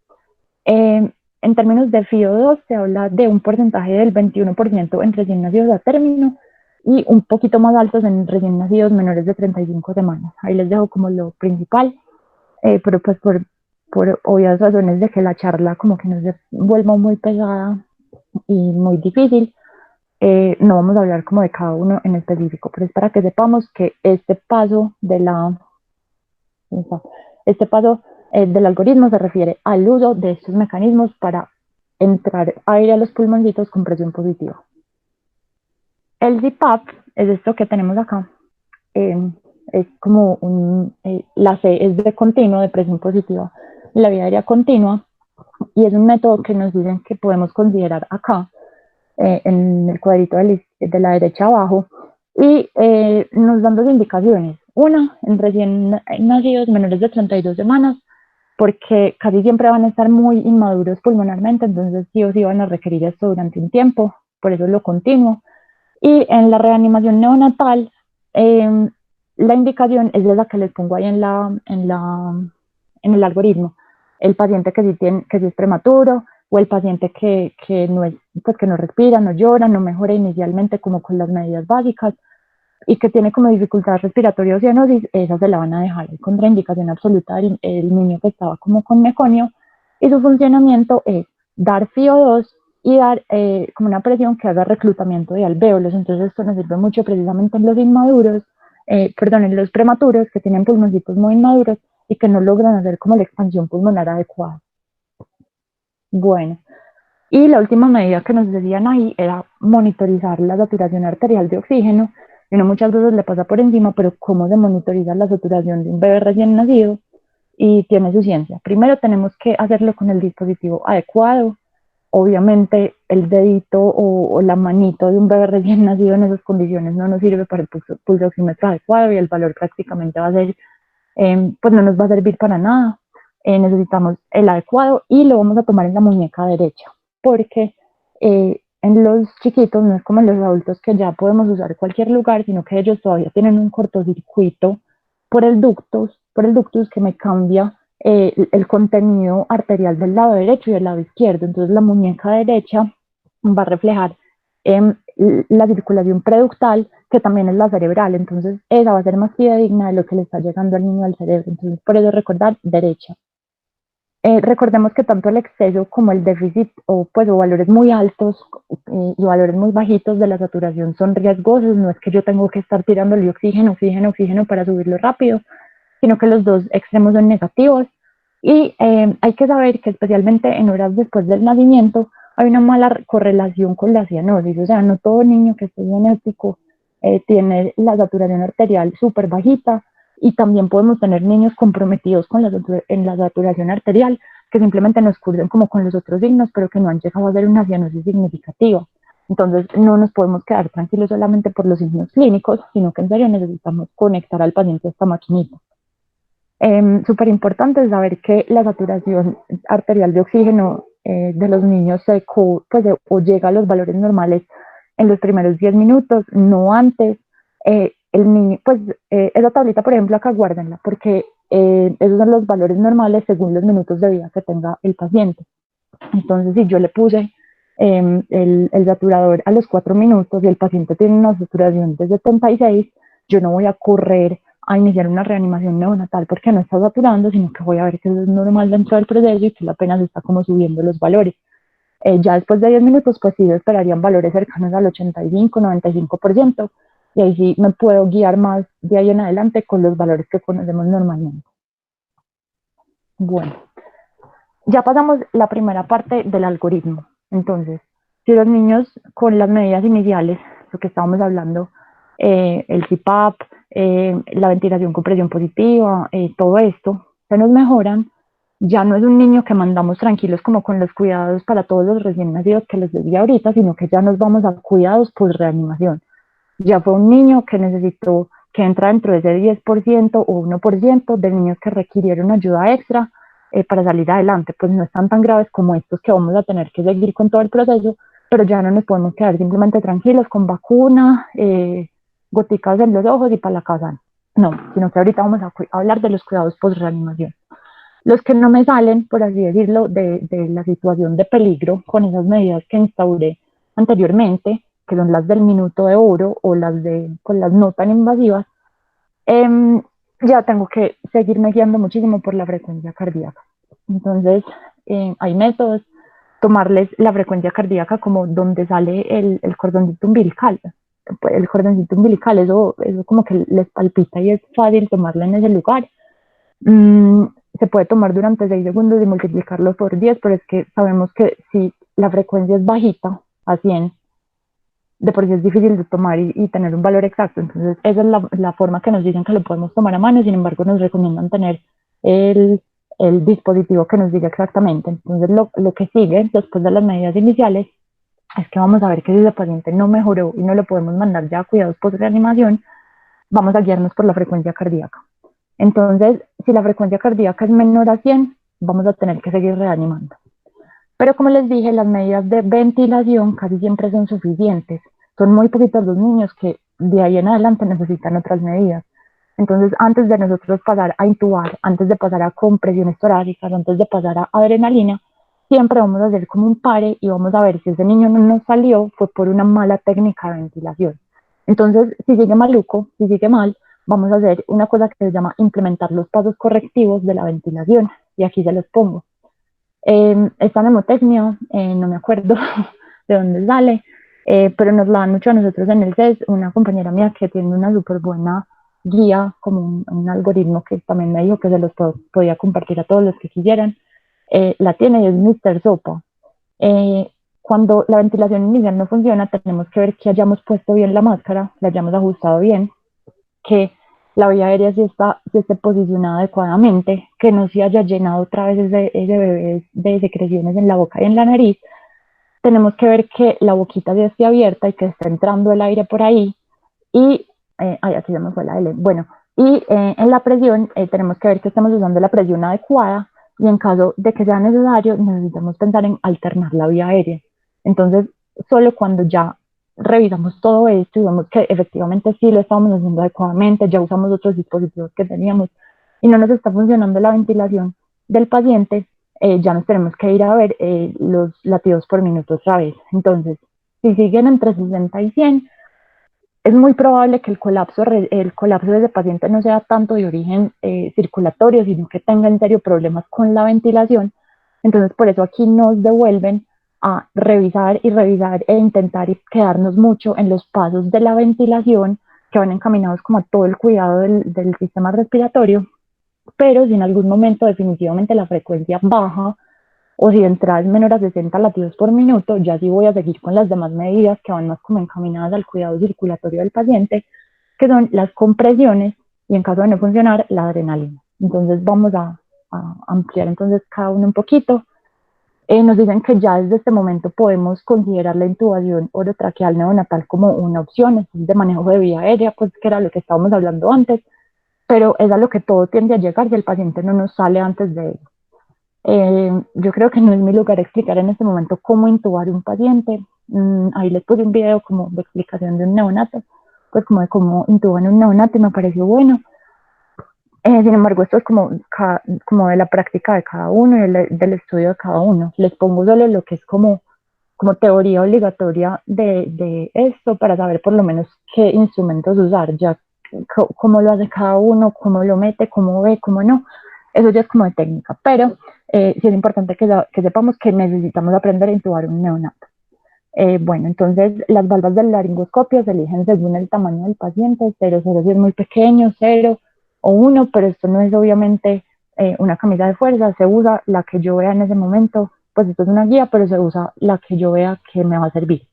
En términos de FIO2 se habla de un porcentaje del 21% en recién nacidos a término y un poquito más altos en recién nacidos menores de 35 semanas. Ahí les dejo como lo principal, pero pues por obvias razones de que la charla como que no se vuelva muy pesada y muy difícil, no vamos a hablar como de cada uno en específico, pero es para que sepamos que este paso del algoritmo se refiere al uso de estos mecanismos para entrar aire a los pulmoncitos con presión positiva. El CPAP es esto que tenemos acá. Es como la C es de continuo, de presión positiva, la vía aérea continua, y es un método que nos dicen que podemos considerar acá, en el cuadrito de la derecha abajo, y nos dan dos indicaciones. Una, en recién nacidos menores de 32 semanas, porque casi siempre van a estar muy inmaduros pulmonarmente, entonces sí o sí van a requerir esto durante un tiempo, por eso es lo continuo. Y en la reanimación neonatal, la indicación es la que les pongo ahí en el algoritmo. El paciente que sí es prematuro, o el paciente que no es, pues que no respira, no llora, no mejora inicialmente como con las medidas básicas, y que tiene como dificultad respiratoria o cianosis, esa se la van a dejar. Contraindicación absoluta el niño que estaba como con meconio, y su funcionamiento es dar FIO2 y dar como una presión que haga reclutamiento de alvéolos. Entonces esto nos sirve mucho precisamente en los inmaduros, en los prematuros que tienen pulmoncitos muy inmaduros y que no logran hacer como la expansión pulmonar adecuada. Bueno, y la última medida que nos decían ahí era monitorizar la saturación arterial de oxígeno. Y uno muchas veces le pasa por encima, pero cómo se monitoriza la saturación de un bebé recién nacido, y tiene su ciencia. Primero tenemos que hacerlo con el dispositivo adecuado. Obviamente el dedito o la manito de un bebé recién nacido en esas condiciones no nos sirve para el pulso oxímetro adecuado, y el valor prácticamente va a ser pues no nos va a servir para nada. Necesitamos el adecuado y lo vamos a tomar en la muñeca derecha, porque en los chiquitos no es como en los adultos que ya podemos usar cualquier lugar, sino que ellos todavía tienen un cortocircuito por el ductus que me cambia el contenido arterial del lado derecho y del lado izquierdo. Entonces la muñeca derecha va a reflejar la circulación preductal, que también es la cerebral. Entonces esa va a ser más fidedigna de lo que le está llegando al niño al cerebro. Entonces por eso recordar derecha. Recordemos que tanto el exceso como el déficit o valores muy altos y valores muy bajitos de la saturación son riesgosos. No es que yo tengo que estar tirándole oxígeno para subirlo rápido, sino que los dos extremos son negativos. Y hay que saber que especialmente en horas después del nacimiento hay una mala correlación con la cianosis. O sea, no todo niño que esté cianético tiene la saturación arterial súper bajita, y también podemos tener niños comprometidos con en la saturación arterial, que simplemente nos cursen como con los otros signos, pero que no han llegado a ser una cianosis significativa. Entonces no nos podemos quedar tranquilos solamente por los signos clínicos, sino que en serio necesitamos conectar al paciente a esta maquinita. Súper importante saber que la saturación arterial de oxígeno de los niños o llega a los valores normales en los primeros 10 minutos, no antes. El niño, esa tablita, por ejemplo, acá guárdenla, porque esos son los valores normales según los minutos de vida que tenga el paciente. Entonces, si yo le puse el saturador a los 4 minutos y el paciente tiene una saturación de 76, yo no voy a correr a iniciar una reanimación neonatal porque no está saturando, sino que voy a ver que eso es normal dentro del proceso y que apenas está como subiendo los valores. Ya después de 10 minutos, pues sí esperarían valores cercanos al 85-95%, y ahí sí me puedo guiar más de ahí en adelante con los valores que conocemos normalmente. Bueno, ya pasamos la primera parte del algoritmo. Entonces, si los niños con las medidas iniciales, lo que estábamos hablando, el CPAP, la ventilación con presión positiva, todo esto, se nos mejoran, ya no es un niño que mandamos tranquilos como con los cuidados para todos los recién nacidos que les decía ahorita, sino que ya nos vamos a cuidados por reanimación. Ya fue un niño que necesitó, que entra dentro de ese 10% o 1% de niños que requirieron ayuda extra para salir adelante. Pues no están tan graves como estos que vamos a tener que seguir con todo el proceso, pero ya no nos podemos quedar simplemente tranquilos con vacuna, goticas en los ojos y para la casa. No, sino que ahorita vamos a hablar de los cuidados post-reanimación. Los que no me salen, por así decirlo, de la situación de peligro con esas medidas que instauré anteriormente, que son las del minuto de oro o las con las no tan invasivas, ya tengo que seguirme guiando muchísimo por la frecuencia cardíaca. Entonces, hay métodos, tomarles la frecuencia cardíaca como donde sale el cordoncito umbilical. El cordoncito umbilical, eso como que les palpita y es fácil tomarlo en ese lugar. Se puede tomar durante 6 segundos y multiplicarlo por 10, pero es que sabemos que si la frecuencia es bajita, a 100, de por sí es difícil de tomar y tener un valor exacto. Entonces esa es la forma que nos dicen que lo podemos tomar a mano, sin embargo nos recomiendan tener el dispositivo que nos diga exactamente. Entonces lo que sigue después de las medidas iniciales es que vamos a ver que si el paciente no mejoró y no lo podemos mandar ya a cuidados post-reanimación, vamos a guiarnos por la frecuencia cardíaca. Entonces, si la frecuencia cardíaca es menor a 100, vamos a tener que seguir reanimando. Pero como les dije, las medidas de ventilación casi siempre son suficientes. Son muy poquitos los niños que de ahí en adelante necesitan otras medidas. Entonces, antes de nosotros pasar a intubar, antes de pasar a compresiones torácicas, antes de pasar a adrenalina, siempre vamos a hacer como un pare y vamos a ver si ese niño no nos salió fue por una mala técnica de ventilación. Entonces, si sigue maluco, si sigue mal, vamos a hacer una cosa que se llama implementar los pasos correctivos de la ventilación, y aquí se los pongo. Esta mnemotecnia, no me acuerdo de dónde sale, pero nos la dan mucho a nosotros en el CES, una compañera mía que tiene una súper buena guía, como un algoritmo que también me dijo que se los podía compartir a todos los que quisieran, la tiene y es Mr. Sopa. Cuando la ventilación inicial no funciona, tenemos que ver que hayamos puesto bien la máscara, la hayamos ajustado bien, que la vía aérea sí esté posicionada adecuadamente, que no se haya llenado otra vez ese bebé de secreciones en la boca y en la nariz. Tenemos que ver que la boquita sí esté abierta y que esté entrando el aire por ahí. Y, aquí ya me fue la L. Bueno, Y en la presión tenemos que ver que estamos usando la presión adecuada y en caso de que sea necesario necesitamos pensar en alternar la vía aérea. Entonces, solo cuando ya revisamos todo esto y vemos que efectivamente sí lo estamos haciendo adecuadamente, ya usamos otros dispositivos que teníamos y no nos está funcionando la ventilación del paciente, ya nos tenemos que ir a ver los latidos por minuto otra vez. Entonces, si siguen entre 60 y 100, es muy probable que el colapso de ese paciente no sea tanto de origen circulatorio, sino que tenga en serio problemas con la ventilación. Entonces, por eso aquí nos devuelven a revisar y revisar e intentar quedarnos mucho en los pasos de la ventilación que van encaminados como a todo el cuidado del sistema respiratorio, pero si en algún momento definitivamente la frecuencia baja o si de entrada es menor a 60 latidos por minuto, ya sí voy a seguir con las demás medidas que van más como encaminadas al cuidado circulatorio del paciente, que son las compresiones y en caso de no funcionar, la adrenalina. Entonces vamos a ampliar entonces cada uno un poquito. Nos dicen que ya desde este momento podemos considerar la intubación orotraqueal neonatal como una opción, es de manejo de vía aérea, pues que era lo que estábamos hablando antes, pero es a lo que todo tiende a llegar si el paciente no nos sale antes de eso. Yo creo que no es mi lugar explicar en este momento cómo intubar un paciente. Ahí les puse un video como de explicación de un neonato, pues como de cómo intuban un neonato y me pareció bueno. Sin embargo, esto es como de la práctica de cada uno y del estudio de cada uno. Les pongo solo lo que es como teoría obligatoria de esto para saber por lo menos qué instrumentos usar, ya cómo lo hace cada uno, cómo lo mete, cómo ve, cómo no. Eso ya es como de técnica, pero sí es importante que sepamos que necesitamos aprender a intubar un neonato. Bueno, entonces las valvas del laringoscopio se eligen según el tamaño del paciente, 0,0 si es muy pequeño, 0 o 1, pero esto no es obviamente una camisa de fuerza, se usa la que yo vea en ese momento, pues esto es una guía, pero se usa la que yo vea que me va a servir.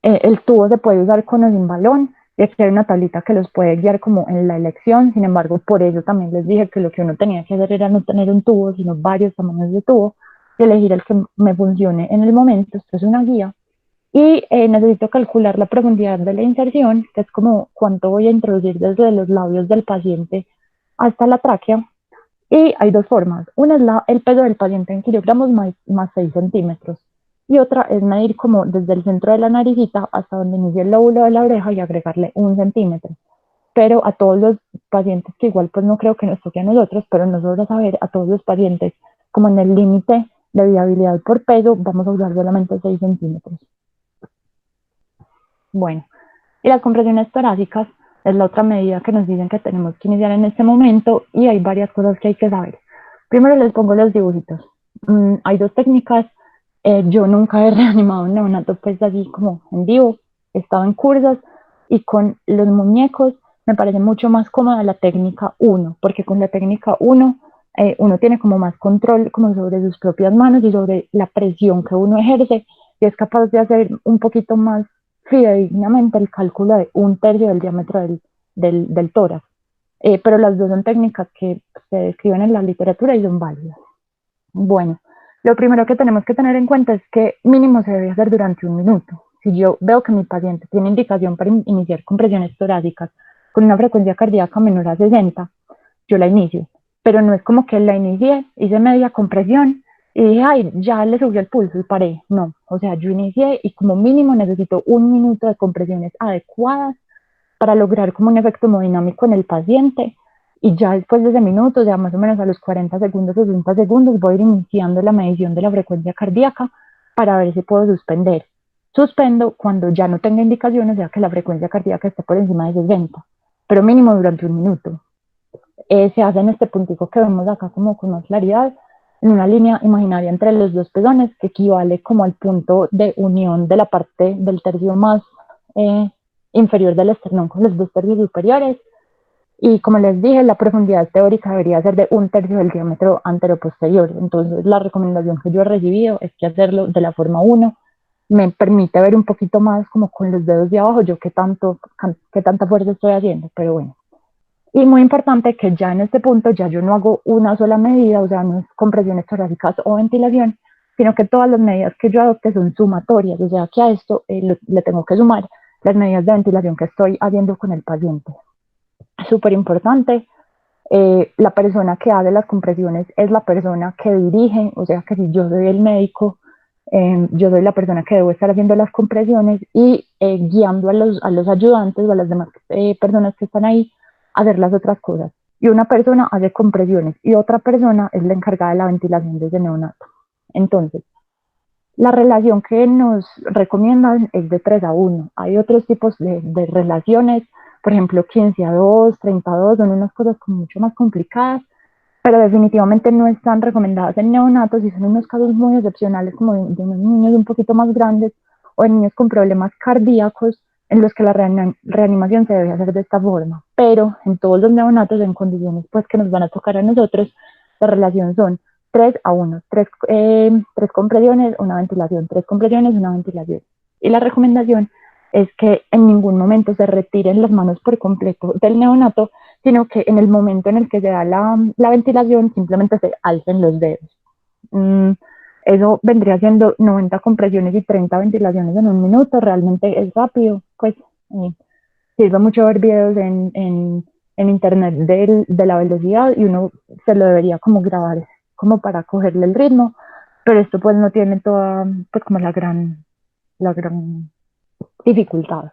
El tubo se puede usar con o sin balón, y aquí hay una tablita que los puede guiar como en la elección, sin embargo, por eso también les dije que lo que uno tenía que hacer era no tener un tubo, sino varios tamaños de tubo, y elegir el que me funcione en el momento. Esto es una guía. Y necesito calcular la profundidad de la inserción, que es como cuánto voy a introducir desde los labios del paciente hasta la tráquea. Y hay dos formas. Una es el peso del paciente en kilogramos más 6 centímetros. Y otra es medir como desde el centro de la naricita hasta donde inicia el lóbulo de la oreja y agregarle 1 centímetro. Pero a todos los pacientes, que igual pues no creo que nos toque a nosotros, pero nos sobra saber, a todos los pacientes, como en el límite de viabilidad por peso, vamos a usar solamente 6 centímetros. Bueno, y las compresiones torácicas es la otra medida que nos dicen que tenemos que iniciar en este momento y hay varias cosas que hay que saber. Primero les pongo los dibujitos. Hay dos técnicas. Yo nunca he reanimado un neonato pues así como en vivo. He estado en cursos y con los muñecos me parece mucho más cómoda la técnica 1, porque con la técnica 1 uno tiene como más control como sobre sus propias manos y sobre la presión que uno ejerce y es capaz de hacer un poquito más fidedignamente el cálculo de 1/3 del diámetro del tórax. Pero las dos son técnicas que se describen en la literatura y son válidas. Bueno, lo primero que tenemos que tener en cuenta es que mínimo se debe hacer durante 1 minuto. Si yo veo que mi paciente tiene indicación para iniciar compresiones torácicas con una frecuencia cardíaca menor a 60, yo la inicio. Pero no es como que la inicié, hice media compresión y dije, ay, ya le subió el pulso y paré. No, o sea, yo inicié y como mínimo necesito 1 minuto de compresiones adecuadas para lograr como un efecto hemodinámico en el paciente. Y ya después de ese minuto, ya más o menos a los 40 segundos, 60 segundos, voy a ir iniciando la medición de la frecuencia cardíaca para ver si puedo suspender. Suspendo cuando ya no tenga indicaciones, o sea que la frecuencia cardíaca esté por encima de 60, pero mínimo durante 1 minuto. Se hace en este puntico que vemos acá como con más claridad, en una línea imaginaria entre los dos pezones, que equivale como al punto de unión de la parte del tercio más inferior del esternón con los dos tercios superiores. Y como les dije, la profundidad teórica debería ser de 1/3 del diámetro anteroposterior. Entonces la recomendación que yo he recibido es que hacerlo de la forma 1 me permite ver un poquito más como con los dedos de abajo yo qué tanta fuerza estoy haciendo, pero bueno. Y muy importante que ya en este punto ya yo no hago una sola medida, o sea, no es compresiones torácicas o ventilación, sino que todas las medidas que yo adopte son sumatorias, o sea que a esto le tengo que sumar las medidas de ventilación que estoy haciendo con el paciente. súper importante. La persona que hace las compresiones es la persona que dirige, o sea que si yo soy el médico, yo soy la persona que debo estar haciendo las compresiones y guiando a los ayudantes o a las demás personas que están ahí a hacer las otras cosas. Y una persona hace compresiones y otra persona es la encargada de la ventilación de ese neonato. Entonces, la relación que nos recomiendan es de 3-1. Hay otros tipos de relaciones, por ejemplo, 15-2, 30-2, son unas cosas como mucho más complicadas, pero definitivamente no están recomendadas en neonatos y son unos casos muy excepcionales como de unos niños un poquito más grandes o de niños con problemas cardíacos en los que la reanimación se debe hacer de esta forma. Pero en todos los neonatos, en condiciones pues que nos van a tocar a nosotros, la relación son 3-1, tres compresiones, una ventilación, 3 compresiones, una ventilación. Y la recomendación es que en ningún momento se retiren las manos por completo del neonato, sino que en el momento en el que se da la ventilación simplemente se alcen los dedos. Eso vendría siendo 90 compresiones y 30 ventilaciones en un minuto, realmente es rápido, pues sirve mucho ver videos en internet de la velocidad y uno se lo debería como grabar como para cogerle el ritmo, pero esto pues no tiene toda pues como la gran dificultad.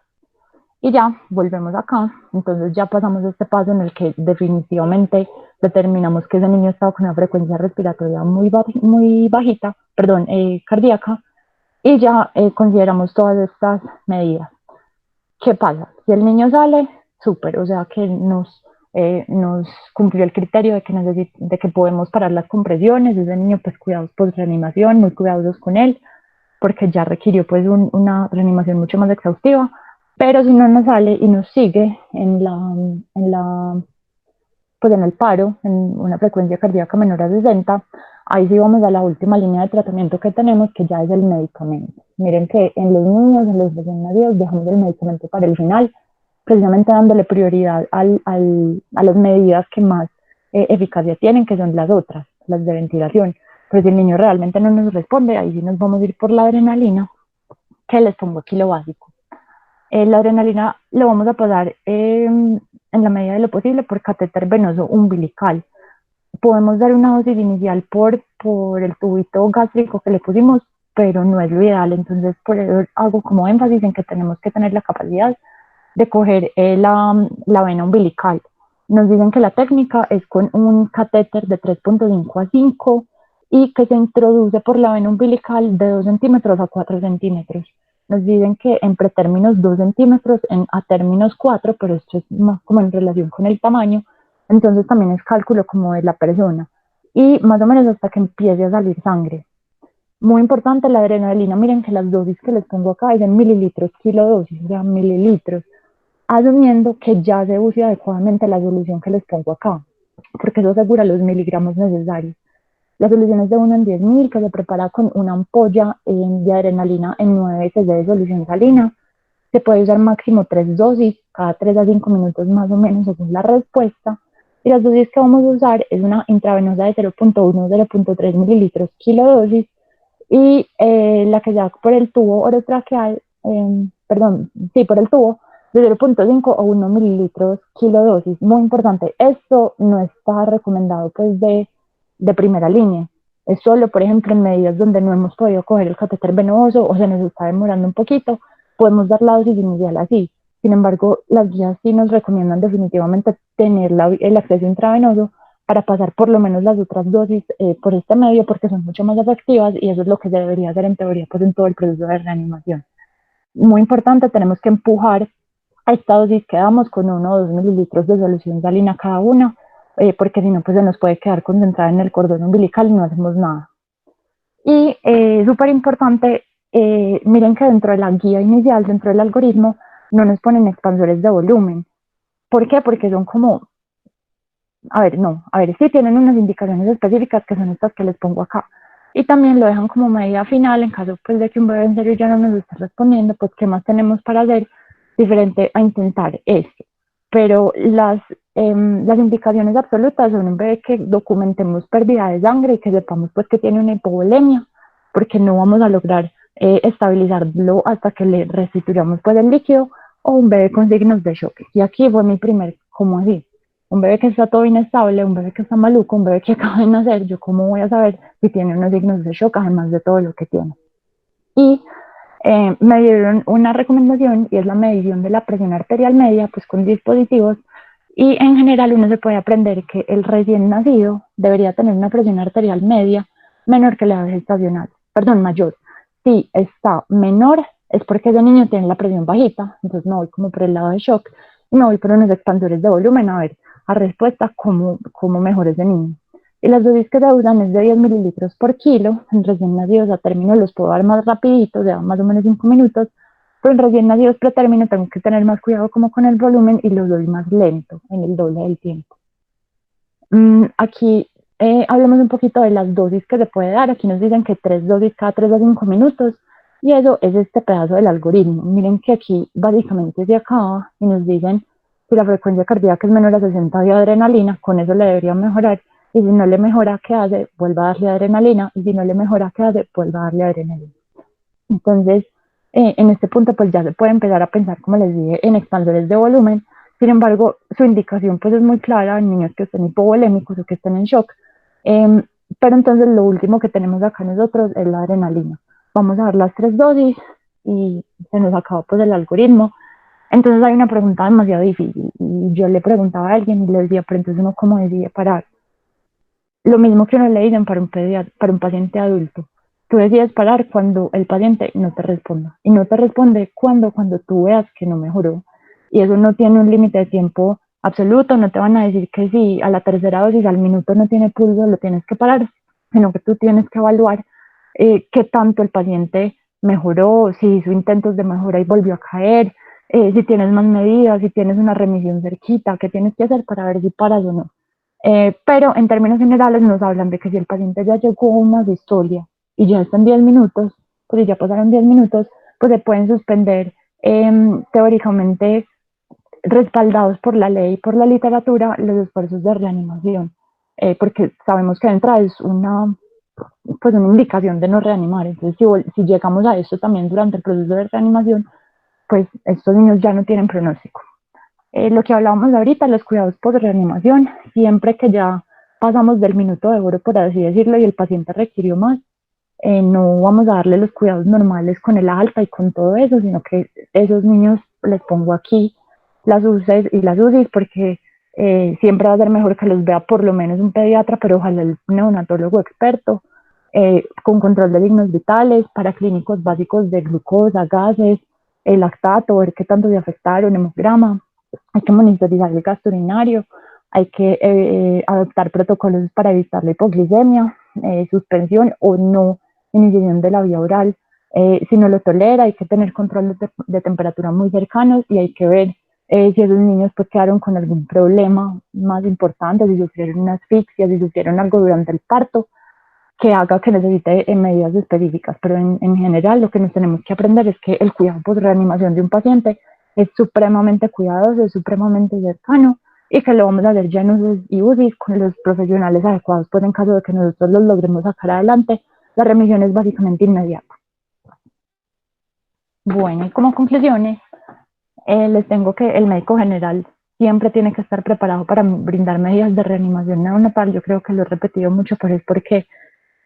Y ya volvemos acá, entonces ya pasamos a este paso en el que definitivamente determinamos que ese niño estaba con una frecuencia respiratoria muy bajita, perdón, cardíaca, y ya consideramos todas estas medidas. ¿Qué pasa? Si el niño sale, súper, o sea que nos cumplió el criterio de que podemos parar las compresiones, ese niño pues cuidados post reanimación, muy cuidadosos con él, porque ya requirió pues una reanimación mucho más exhaustiva, pero si no nos sale y nos sigue pues en el paro, en una frecuencia cardíaca menor a 60, ahí sí vamos a la última línea de tratamiento que tenemos, que ya es el medicamento. Miren que en los niños, en los recién nacidos, dejamos el medicamento para el final, precisamente dándole prioridad a las medidas que más eficacia tienen, que son las otras, las de ventilación. Pero si el niño realmente no nos responde, ahí sí nos vamos a ir por la adrenalina, que les pongo aquí lo básico. La adrenalina lo vamos a pasar en la medida de lo posible por catéter venoso umbilical. Podemos dar una dosis inicial por el tubito gástrico que le pusimos, pero no es lo ideal. Entonces, por eso hago como énfasis en que tenemos que tener la capacidad de coger la vena umbilical. Nos dicen que la técnica es con un catéter de 3.5 a 5 y que se introduce por la vena umbilical de 2 centímetros a 4 centímetros. Nos dicen que en pretérminos 2 centímetros, a términos 4, pero esto es más como en relación con el tamaño, entonces también es cálculo como de la persona, y más o menos hasta que empiece a salir sangre. Muy importante la adrenalina, miren que las dosis que les pongo acá es en mililitros, kilodosis, o sea, mililitros, asumiendo que ya se use adecuadamente la solución que les pongo acá, porque eso asegura los miligramos necesarios. La solución es de 1 en 10.000, que se prepara con una ampolla de adrenalina en 9 cc de solución salina. Se puede usar máximo 3 dosis, cada 3 a 5 minutos más o menos según la respuesta. Y las dosis que vamos a usar es una intravenosa de 0.1 0.3 mililitros kilodosis y la que se da por el tubo orotraqueal, por el tubo, de 0.5 o 1 mililitros kilodosis. Muy importante, esto no está recomendado pues de primera línea. Es solo, por ejemplo, en medidas donde no hemos podido coger el catéter venoso o se nos está demorando un poquito, podemos dar la dosis inicial así. Sin embargo, las guías sí nos recomiendan definitivamente tener el acceso intravenoso para pasar por lo menos las otras dosis por este medio, porque son mucho más efectivas y eso es lo que se debería hacer en teoría pues en todo el proceso de reanimación. Muy importante, tenemos que empujar a esta dosis que damos con 1 o 2 mililitros de solución salina cada una, porque si no pues se nos puede quedar concentrada en el cordón umbilical y no hacemos nada. Y súper importante, miren que dentro de la guía inicial, dentro del algoritmo, no nos ponen expansores de volumen. ¿Por qué? Porque son como, sí tienen unas indicaciones específicas que son estas que les pongo acá. Y también lo dejan como medida final en caso pues de que un bebé en serio ya no nos esté respondiendo, pues qué más tenemos para hacer diferente a intentar esto. Pero las indicaciones absolutas son un bebé que documentemos pérdida de sangre y que sepamos pues que tiene una hipovolemia, porque no vamos a lograr estabilizarlo hasta que le restituyamos pues el líquido, o un bebé con signos de shock. Y aquí fue mi primer ¿cómo así? Un bebé que está todo inestable, un bebé que está maluco, un bebé que acaba de nacer, ¿yo cómo voy a saber si tiene unos signos de shock además de todo lo que tiene? Y me dieron una recomendación y es la medición de la presión arterial media, pues con dispositivos, y en general uno se puede aprender que el recién nacido debería tener una presión arterial media menor que la gestacional, perdón, mayor. Si está menor es porque ese niño tiene la presión bajita, entonces me voy como por el lado de shock y me voy por unos expansores de volumen a ver a respuesta cómo mejora ese niño. Y las dosis que se usan es de 10 mililitros por kilo. En recién nacidos a término los puedo dar más rapidito, de más o menos 5 minutos, pero en recién nacidos pretérmino tengo que tener más cuidado como con el volumen y los doy más lento, en el doble del tiempo. Aquí hablamos un poquito de las dosis que se puede dar. Aquí nos dicen que 3 dosis cada 3 a 5 minutos, y eso es este pedazo del algoritmo. Miren que aquí básicamente se acaba y nos dicen si la frecuencia cardíaca es menor a 60 de adrenalina, con eso le debería mejorar, y si no le mejora, ¿qué hace? Vuelva a darle adrenalina, y si no le mejora, ¿qué hace? Vuelva a darle adrenalina. Entonces, en este punto, pues ya se puede empezar a pensar, como les dije, en expansores de volumen. Sin embargo, su indicación pues es muy clara en niños que estén hipovolémicos o que estén en shock. Eh, pero entonces lo último que tenemos acá nosotros es la adrenalina. Vamos a dar las 3 dosis y se nos acaba pues el algoritmo. Entonces hay una pregunta demasiado difícil y yo le preguntaba a alguien y le decía, pero entonces uno cómo decide parar. Lo mismo que uno le dicen para un paciente adulto. Tú decides parar cuando el paciente no te responda. Y no te responde cuando tú veas que no mejoró. Y eso no tiene un límite de tiempo absoluto. No te van a decir que si a la tercera dosis al minuto no tiene pulso, lo tienes que parar, sino que tú tienes que evaluar qué tanto el paciente mejoró, si hizo intentos de mejora y volvió a caer, si tienes más medidas, si tienes una remisión cerquita, qué tienes que hacer para ver si paras o no. Pero en términos generales nos hablan de que si el paciente ya llegó a una distolia y ya están 10 minutos, pues si ya pasaron 10 minutos, pues se pueden suspender teóricamente, respaldados por la ley y por la literatura, los esfuerzos de reanimación, porque sabemos que de entrada es pues una indicación de no reanimar. Entonces, si llegamos a eso también durante el proceso de reanimación, pues estos niños ya no tienen pronóstico. Lo que hablábamos ahorita, los cuidados por reanimación, siempre que ya pasamos del minuto de oro, por así decirlo, y el paciente requirió más, no vamos a darle los cuidados normales con el alta y con todo eso, sino que esos niños les pongo aquí las UCIs y las UCIs porque siempre va a ser mejor que los vea por lo menos un pediatra, pero ojalá el neonatólogo experto, con control de signos vitales, para clínicos básicos de glucosa, gases, el lactato, ver qué tanto se afectaron, hemograma. Hay que monitorizar el gasto urinario, hay que adoptar protocolos para evitar la hipoglicemia, suspensión o no iniciación de la vía oral. Si no lo tolera, hay que tener control de temperatura muy cercanos y hay que ver si esos niños pues quedaron con algún problema más importante, si sufrieron una asfixia, si sufrieron algo durante el parto, que haga que necesite medidas específicas. Pero en general lo que nos tenemos que aprender es que el cuidado por reanimación de un paciente es supremamente cuidadoso, es supremamente cercano y que lo vamos a hacer ya en UCIs y UCIs con los profesionales adecuados, pues en caso de que nosotros los logremos sacar adelante, la remisión es básicamente inmediata. Bueno, y como conclusiones, les tengo que el médico general siempre tiene que estar preparado para brindar medidas de reanimación neonatal. Yo creo que lo he repetido mucho, pero es porque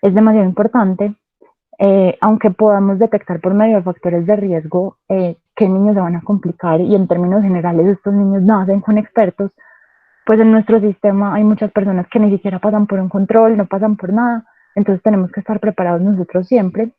es demasiado importante. Aunque podamos detectar por medio de factores de riesgo qué niños se van a complicar, y en términos generales estos niños nacen con expertos, pues en nuestro sistema hay muchas personas que ni siquiera pasan por un control, no pasan por nada, entonces tenemos que estar preparados nosotros siempre.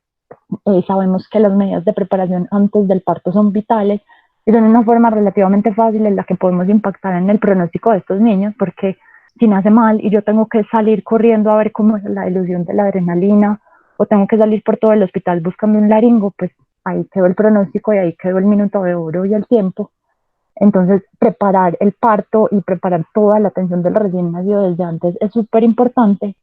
Sabemos que las medidas de preparación antes del parto son vitales y son una forma relativamente fácil en la que podemos impactar en el pronóstico de estos niños, porque si nace mal y yo tengo que salir corriendo a ver cómo es la dilución de la adrenalina, o tengo que salir por todo el hospital buscando un laringo, pues ahí quedó el pronóstico y ahí quedó el minuto de oro y el tiempo. Entonces, preparar el parto y preparar toda la atención del recién nacido desde antes es súper importante.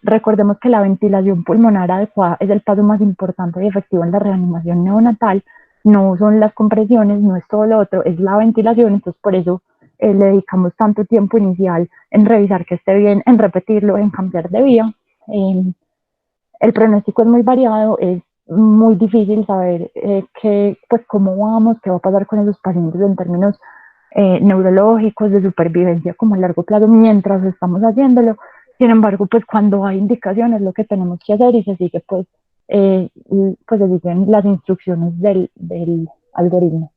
Recordemos que la ventilación pulmonar adecuada es el paso más importante y efectivo en la reanimación neonatal. No son las compresiones, no es todo lo otro, es la ventilación. Entonces, por eso le dedicamos tanto tiempo inicial en revisar que esté bien, en repetirlo, en cambiar de vía. El pronóstico es muy variado, es muy difícil saber pues cómo vamos, qué va a pasar con esos pacientes en términos neurológicos de supervivencia como a largo plazo mientras estamos haciéndolo. Sin embargo, pues cuando hay indicaciones lo que tenemos que hacer y se sigue pues se siguen las instrucciones del algoritmo.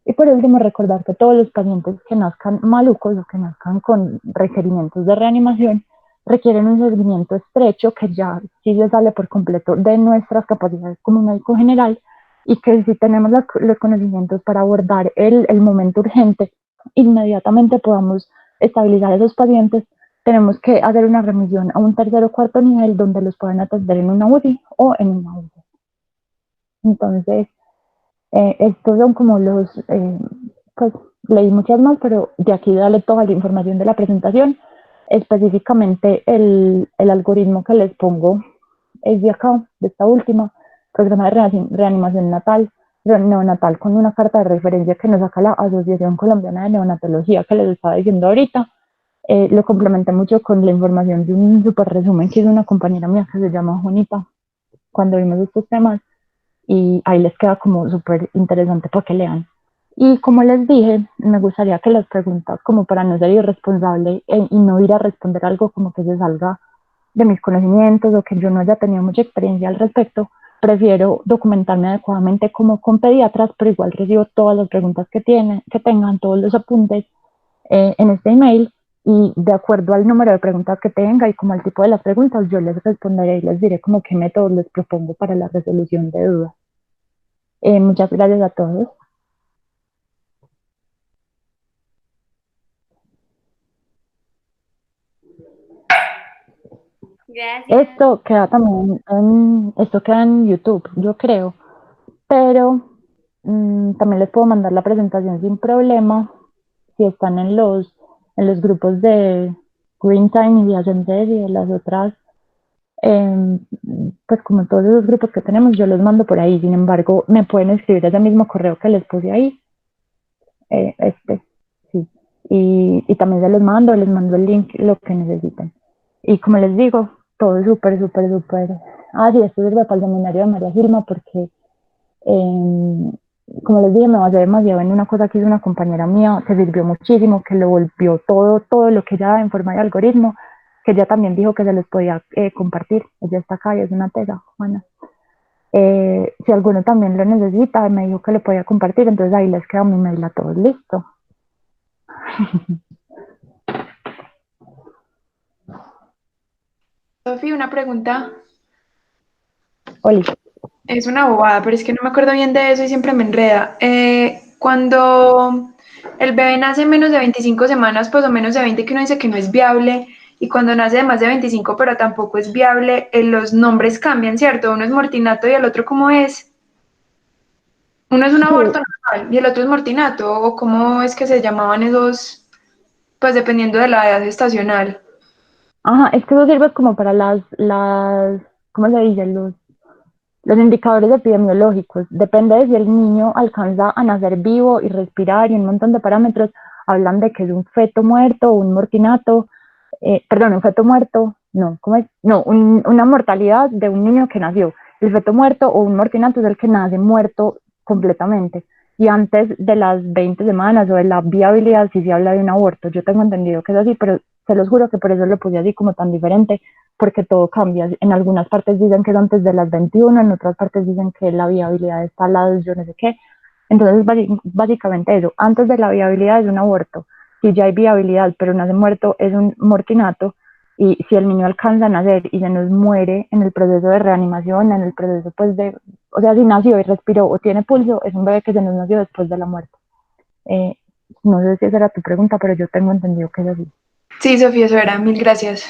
Y por último, recordar que todos los pacientes que nazcan malucos o que nazcan con requerimientos de reanimación requieren un seguimiento estrecho que ya sí se sale por completo de nuestras capacidades como médico general y que si tenemos los conocimientos para abordar el momento urgente, inmediatamente podamos estabilizar a esos pacientes, tenemos que hacer una remisión a un tercer o cuarto nivel donde los puedan atender en una UCI o en una UCI. Entonces, estos son como pues leí muchas más, pero de aquí dale toda la información de la presentación. Específicamente el algoritmo que les pongo es de acá, de esta última, programa de reanimación neonatal con una carta de referencia que nos saca la Asociación Colombiana de Neonatología que les estaba diciendo ahorita. Lo complementé mucho con la información de un super resumen que hizo una compañera mía que se llama Juanita cuando vimos estos temas y ahí les queda como súper interesante para que lean. Y como les dije, me gustaría que las preguntas, como para no ser irresponsable y no ir a responder algo como que se salga de mis conocimientos o que yo no haya tenido mucha experiencia al respecto, prefiero documentarme adecuadamente como con pediatras, pero igual recibo todas las preguntas que tengan, todos los apuntes en este email y de acuerdo al número de preguntas que tenga y como al tipo de las preguntas, yo les responderé y les diré como qué métodos les propongo para la resolución de dudas. Muchas gracias a todos. Gracias. Esto queda también esto queda en YouTube, yo creo, pero también les puedo mandar la presentación sin problema si están en los grupos de Green Time y de Ascender y de las otras, pues como todos esos grupos que tenemos, yo los mando por ahí. Sin embargo, me pueden escribir ese mismo correo que les puse ahí, sí. Y también les mando el link, lo que necesiten. Y como les digo, todo súper, súper, súper. Ah, sí, esto sirve para el seminario de María Gilma porque como les dije, me basé demasiado en una cosa que hizo una compañera mía, que sirvió muchísimo, que lo volvió todo lo que ella da en forma de algoritmo, que ella también dijo que se los podía compartir. Ella está acá y es una tesa, Juana. Si alguno también lo necesita, me dijo que lo podía compartir, entonces ahí les queda mi mail a todos, listo. Sofi, una pregunta. Oli. Es una bobada, pero es que no me acuerdo bien de eso y siempre me enreda. Cuando el bebé nace en menos de 25 semanas, pues o menos de 20, que uno dice que no es viable, y cuando nace de más de 25, pero tampoco es viable, los nombres cambian, ¿cierto? Uno es mortinato y el otro, ¿cómo es? Uno es un aborto normal y el otro es mortinato, o cómo es que se llamaban esos, pues dependiendo de la edad gestacional. Ajá, es que eso sirve como para ¿cómo se dice? Los indicadores epidemiológicos. Depende de si el niño alcanza a nacer vivo y respirar y un montón de parámetros. Hablan de que es un feto muerto o un mortinato, perdón, un feto muerto, no, ¿cómo es? No, una mortalidad de un niño que nació. El feto muerto o un mortinato es el que nace muerto completamente. Y antes de las 20 semanas o de la viabilidad, sí se habla de un aborto. Yo tengo entendido que es así, pero se los juro que por eso lo puse así como tan diferente, porque todo cambia. En algunas partes dicen que es antes de las 21, en otras partes dicen que la viabilidad está al lado de yo no sé qué. Entonces, básicamente eso, antes de la viabilidad es un aborto. Si ya hay viabilidad, pero nace muerto, es un mortinato. Y si el niño alcanza a nacer y se nos muere en el proceso de reanimación, en el proceso pues o sea, si nació y respiró o tiene pulso, es un bebé que se nos nació después de la muerte. No sé si esa era tu pregunta, pero yo tengo entendido que es así. Sí, Sofía, eso era. Mil gracias.